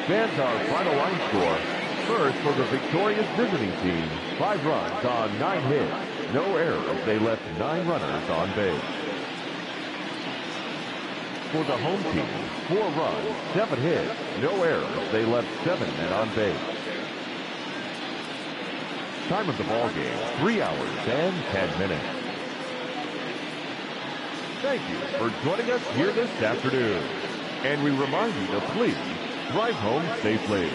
Fans, our final line score. First, for the victorious visiting team, 5 runs on 9 hits. No errors. They left 9 runners on base. For the home team, 4 runs, 7 hits. No errors. They left 7 men on base. Time of the ball game, 3 hours and 10 minutes. Thank you for joining us here this afternoon. And we remind you to please drive home safely.